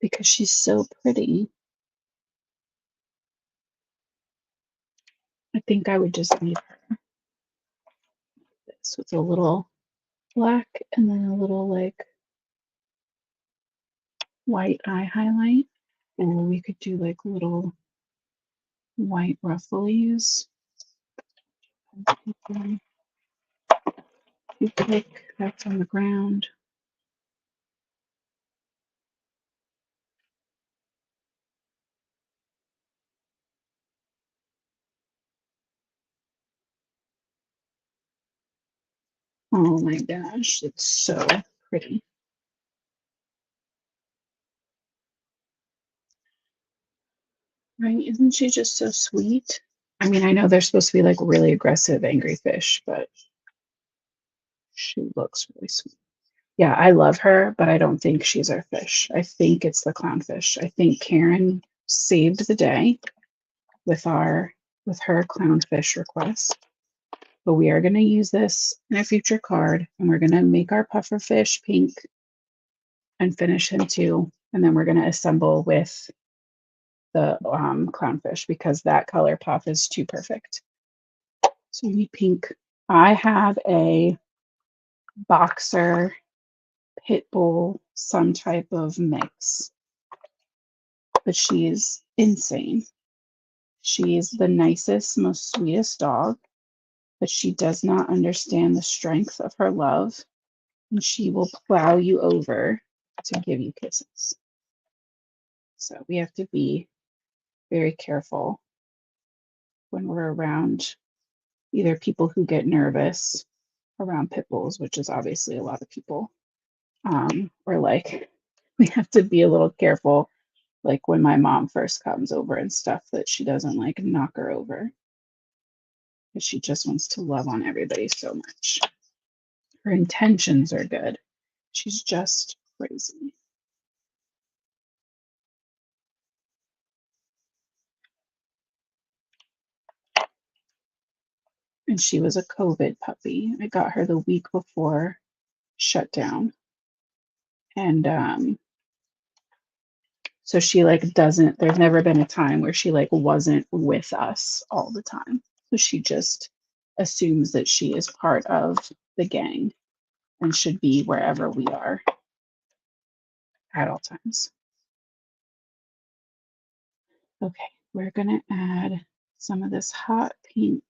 S1: because she's so pretty. I think I would just leave her this with a little black and then a little like white eye highlight. Or we could do like little white rufflies. You click, that's on the ground. Oh my gosh, it's so pretty. Right? Isn't she just so sweet? I mean, I know they're supposed to be like really aggressive, angry fish, but she looks really sweet. Yeah, I love her, but I don't think she's our fish. I think it's the clownfish. I think Karen saved the day with her clownfish request. But we are going to use this in a future card, and we're going to make our puffer fish pink and finish him too. And then we're going to assemble with the clownfish because that color pop is too perfect. So we need pink. I have a boxer pit bull, some type of mix, but she's insane. She's the nicest, most sweetest dog, but she does not understand the strength of her love, and she will plow you over to give you kisses. So we have to be very careful when we're around either people who get nervous around pit bulls, which is obviously a lot of people, or like we have to be a little careful, like when my mom first comes over and stuff, that she doesn't like knock her over because she just wants to love on everybody so much. Her intentions are good. She's just crazy. And she was a COVID puppy. I got her the week before shutdown. And so she like doesn't, there's never been a time where she like wasn't with us all the time. So she just assumes that she is part of the gang and should be wherever we are at all times. Okay, we're gonna add some of this hot pink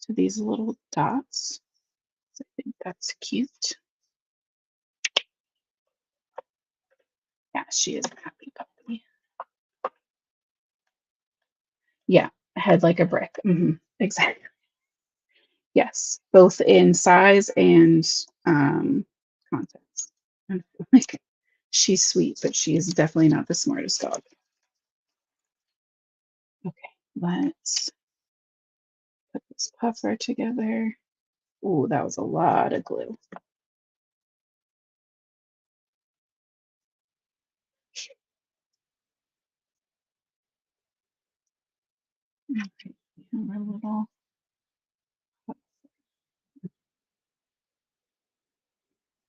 S1: to these little dots. I think that's cute. Yeah, she is a happy puppy. Yeah, head like a brick. Exactly. Yes, both in size and contents. And like she's sweet, but she is definitely not the smartest dog. Okay, let's put this puffer together. Oh, that was a lot of glue. Okay, and our little,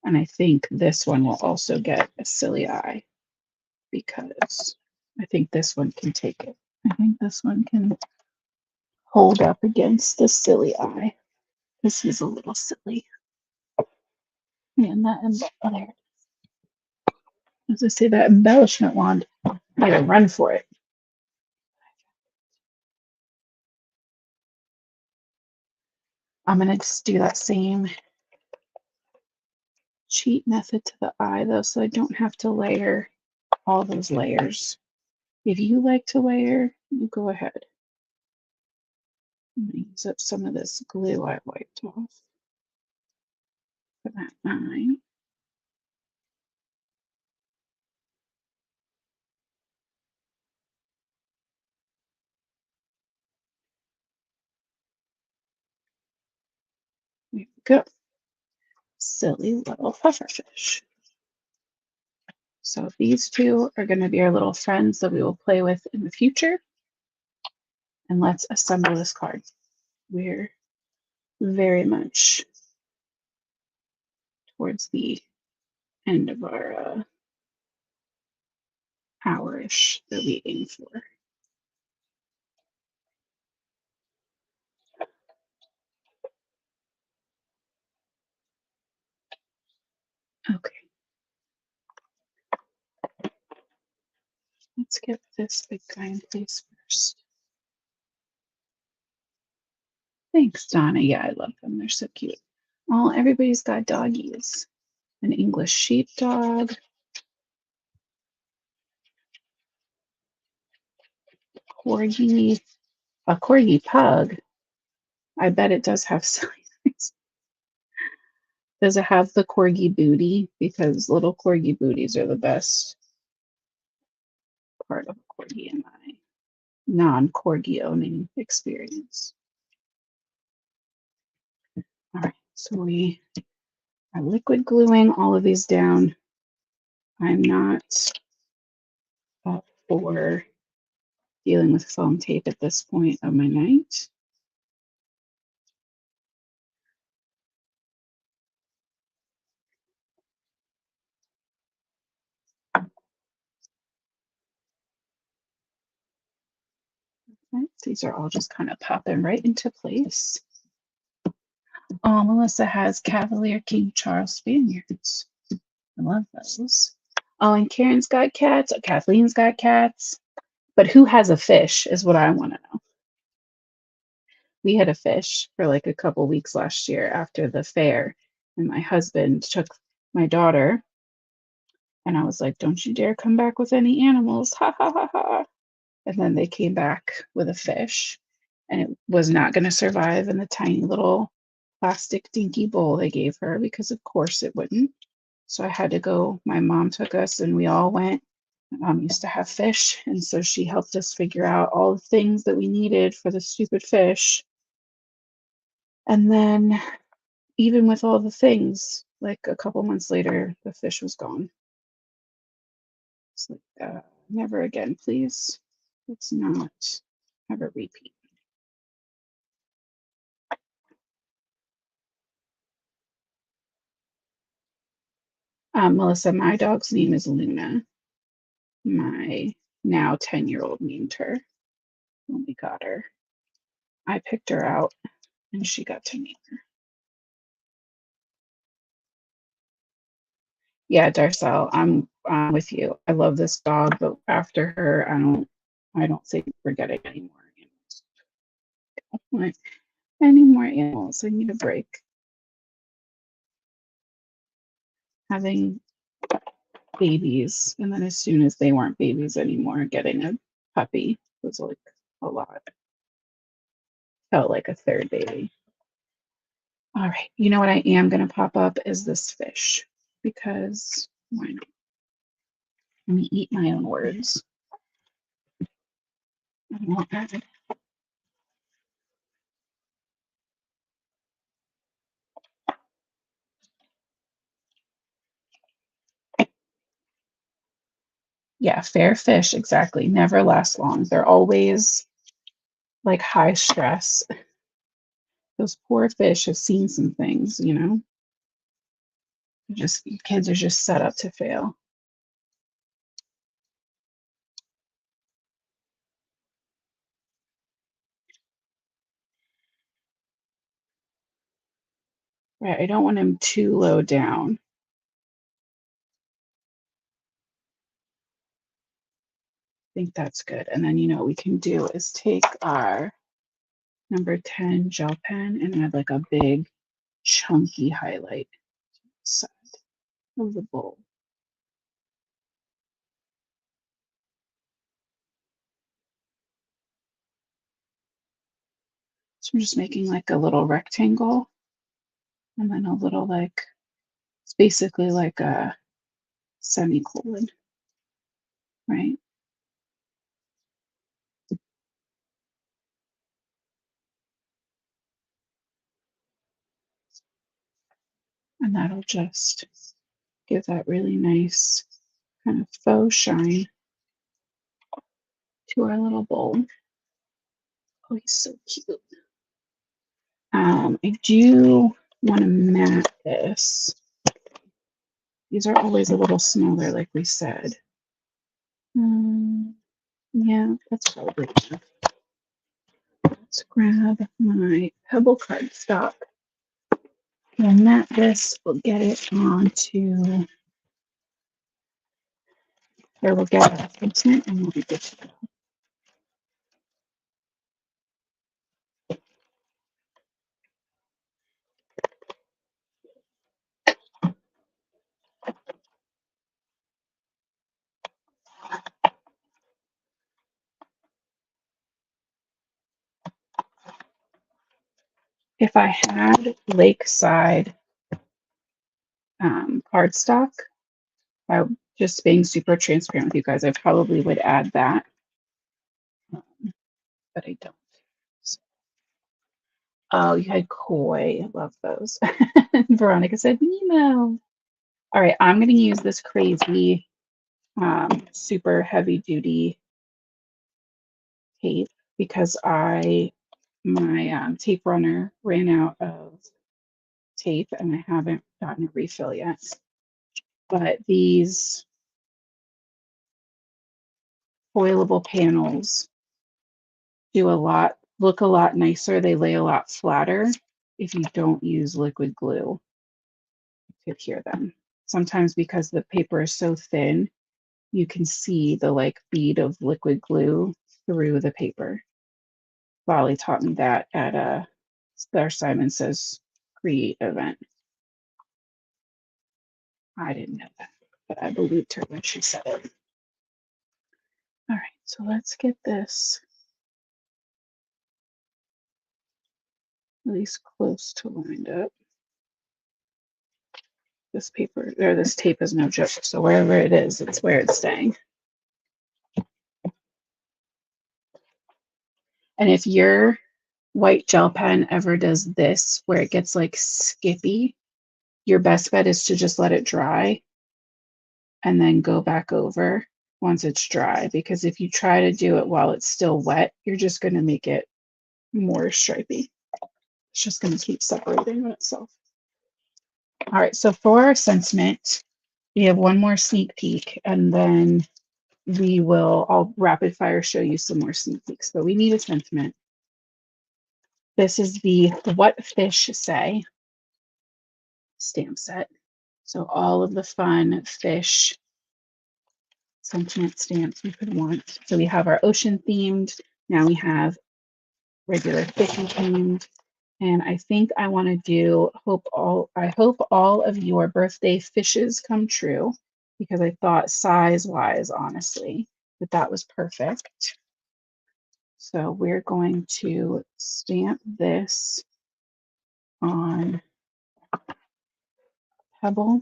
S1: and I think this one will also get a silly eye because I think this one can take it. I think this one can hold up against the silly eye because he's a little silly. And that there, as I say, that embellishment wand, I gotta run for it. I'm gonna just do that same cheat method to the eye though, so I don't have to layer all those layers. If you like to layer, you go ahead. I'm gonna use up some of this glue I wiped off for that eye. There we go. Silly little pufferfish. So these two are going to be our little friends that we will play with in the future. And let's assemble this card. We're very much towards the end of our hour-ish that we aim for. Okay. Let's get this big guy in place first. Thanks, Donna. Yeah, I love them. They're so cute. Oh, everybody's got doggies. An English sheepdog, corgi, a corgi pug. I bet it does have size. Does it have the corgi booty? Because little corgi booties are the best part of a corgi in my non-corgi owning experience. All right, so we are liquid gluing all of these down. I'm not up for dealing with foam tape at this point of my night. These are all just kind of popping right into place. Oh, Melissa has Cavalier King Charles Spaniards. I love those. Oh, and Karen's got cats. Kathleen's got cats. But who has a fish is what I want to know. We had a fish for like a couple weeks last year after the fair, and my husband took my daughter, and I was like, "Don't you dare come back with any animals!" Ha ha ha ha. And then they came back with a fish, and it was not going to survive in the tiny little plastic dinky bowl they gave her because, of course, it wouldn't. So I had to go. My mom took us, and we all went. My mom used to have fish, and so she helped us figure out all the things that we needed for the stupid fish. And then, even with all the things, like a couple months later, the fish was gone. It's like, never again, please. Let's not have a repeat. Melissa, my dog's name is Luna. My now 10-year-old named her when we got her. I picked her out and she got to name her. Yeah, Darcel, I'm with you. I love this dog, but after her, I don't think we're getting any more animals. I don't want any more animals. I need a break. Having babies, and then as soon as they weren't babies anymore, getting a puppy was like a lot. Felt like a third baby. All right, you know what I am gonna pop up is this fish because why not? Let me eat my own words. I want that. Yeah, fair fish, exactly. Never last long. They're always like high stress. Those poor fish have seen some things, you know? Just kids are just set up to fail. Right. I don't want him too low down. I think that's good. And then, you know, what we can do is take our number 10 gel pen and add like a big chunky highlight to the side of the bowl. So I'm just making like a little rectangle and then a little like, it's basically like a semicolon, right? And that'll just give that really nice kind of faux shine to our little bowl. Oh, he's so cute. I do want to mat this. These are always a little smaller, like we said. Yeah, that's probably enough. Let's grab my pebble cardstock. We'll mat this. We'll get it onto, or we'll get a placement and we'll be good to go. If I had lakeside cardstock, I just being super transparent with you guys, I probably would add that, but I don't. So, oh, you had koi. I love those. Veronica said Nemo. All right, I'm going to use this crazy, super heavy duty tape because my tape runner ran out of tape and I haven't gotten a refill yet. But these foilable panels look a lot nicer. They lay a lot flatter if you don't use liquid glue to adhere them. Sometimes because the paper is so thin, you can see the like bead of liquid glue through the paper. Lolly taught me that at their Simon Says Create event. I didn't know that, but I believed her when she said it. All right, so let's get this at least close to lined up. This paper or this tape is no joke, so wherever it is, it's where it's staying. And if your white gel pen ever does this, where it gets like skippy, your best bet is to just let it dry and then go back over once it's dry. Because if you try to do it while it's still wet, you're just going to make it more stripy. It's just going to keep separating on itself. All right, so for our sentiment, we have one more sneak peek, and then I'll rapid fire show you some more sneak peeks. But we need a sentiment. This is the What Fish Say stamp set. So all of the fun fish sentiment stamps you could want. So we have our ocean themed. Now we have regular fishy themed. And I think I want to do I hope all of your birthday fishes come true, because I thought size wise, honestly, that was perfect. So we're going to stamp this on Pebble.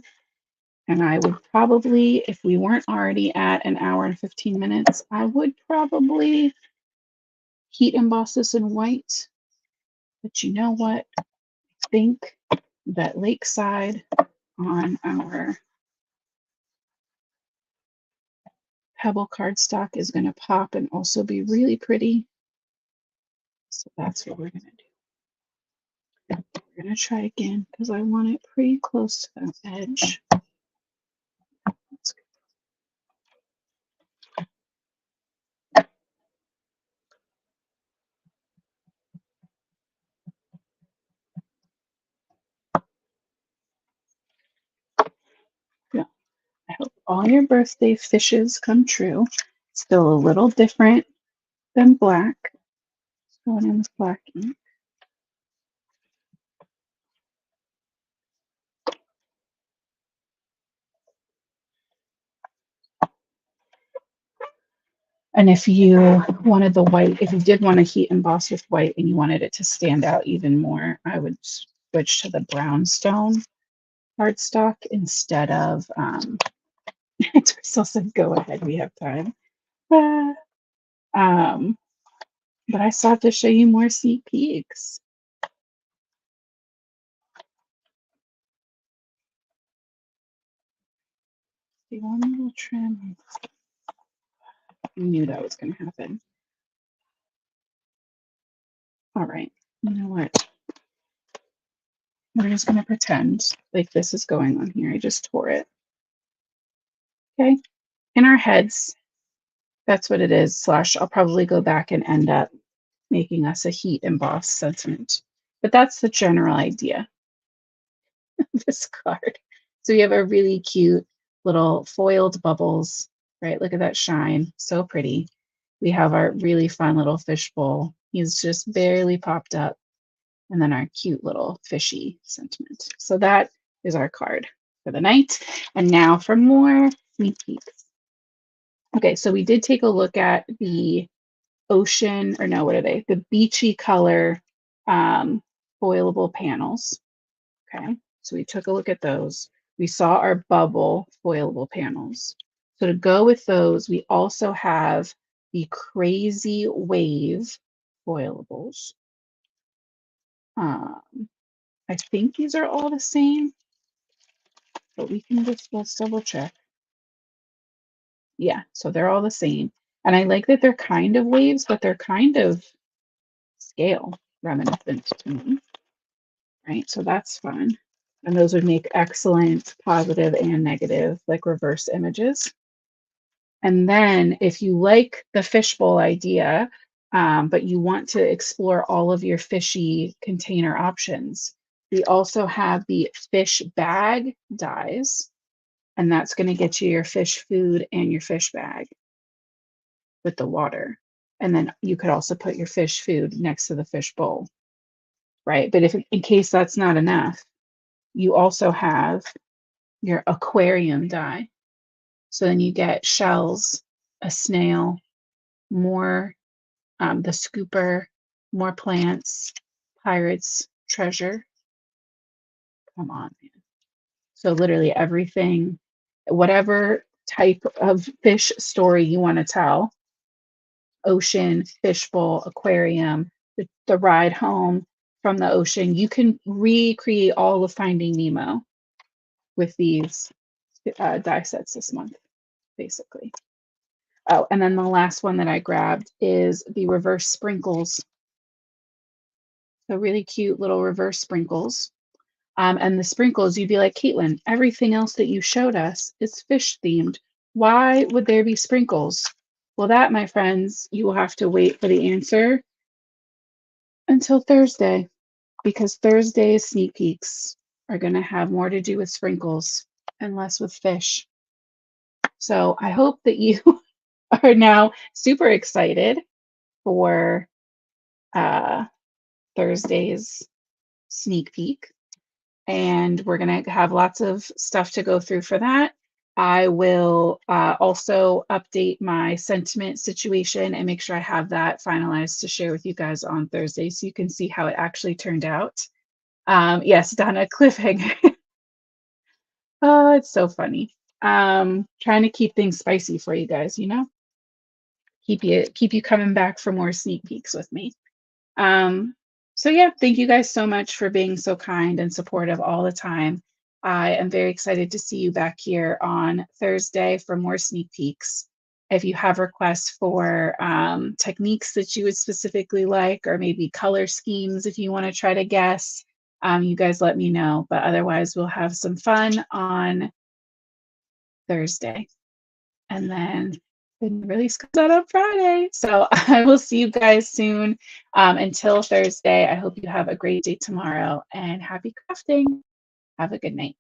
S1: And I would probably, if we weren't already at an hour and 15 minutes, I would probably heat emboss this in white. But you know what? I think that Lakeside on our Pebble cardstock is going to pop and also be really pretty. So that's what we're going to do. We're going to try again because I want it pretty close to that edge. Yeah. I hope all your birthday fishes come true. Still a little different than black. Going in with black ink. And if you wanted the white, if you did want to heat emboss with white and you wanted it to stand out even more, I would switch to the brownstone cardstock instead of, Crystal said, go ahead, we have time. But I still have to show you more sneak peeks. See, one little trim. I knew that was going to happen. All right, you know what? We're just going to pretend like this is going on here. I just tore it. Okay, in our heads, that's what it is. Slash, I'll probably go back and end up making us a heat emboss sentiment. But that's the general idea of this card. So we have a really cute little foiled bubbles, right? Look at that shine, so pretty. We have our really fun little fishbowl. He's just barely popped up. And then our cute little fishy sentiment. So that is our card for the night. And now for more sneak peeks. Okay, so we did take a look at the ocean, or no, what are they? The beachy color foilable panels. Okay, so we took a look at those. We saw our bubble foilable panels. So to go with those, we also have the crazy wave foilables. I think these are all the same, but we can just, let's double check. Yeah, so they're all the same. And I like that they're kind of waves, but they're kind of scale reminiscent to me, right? So that's fun. And those would make excellent positive and negative, like reverse images. And then if you like the fishbowl idea, but you want to explore all of your fishy container options. We also have the fish bag dies, and that's going to get you your fish food and your fish bag with the water. And then you could also put your fish food next to the fish bowl, right? But if in case that's not enough, you also have your aquarium die. So then you get shells, a snail, more the scooper, more plants, pirates, treasure. Come on, man. So literally everything, whatever type of fish story you want to tell, ocean, fishbowl, aquarium, the ride home from the ocean, you can recreate all of Finding Nemo with these die sets this month, basically. Oh, and then the last one that I grabbed is the reverse sprinkles. So really cute little reverse sprinkles. And the sprinkles, you'd be like, Caitlin, everything else that you showed us is fish themed. Why would there be sprinkles? Well, that, my friends, you will have to wait for the answer until Thursday, because Thursday's sneak peeks are going to have more to do with sprinkles and less with fish. So I hope that you are now super excited for Thursday's sneak peek. And we're going to have lots of stuff to go through for that. I will also update my sentiment situation and make sure I have that finalized to share with you guys on Thursday so you can see how it actually turned out. Yes, Donna, cliffhanger. Oh, it's so funny. Trying to keep things spicy for you guys, you know? Keep you coming back for more sneak peeks with me. So yeah, thank you guys so much for being so kind and supportive all the time. I am very excited to see you back here on Thursday for more sneak peeks. If you have requests for techniques that you would specifically like, or maybe color schemes if you want to try to guess, you guys let me know. But otherwise, we'll have some fun on Thursday. And then the release comes out on Friday. So I will see you guys soon. Until Thursday, I hope you have a great day tomorrow and happy crafting. Have a good night.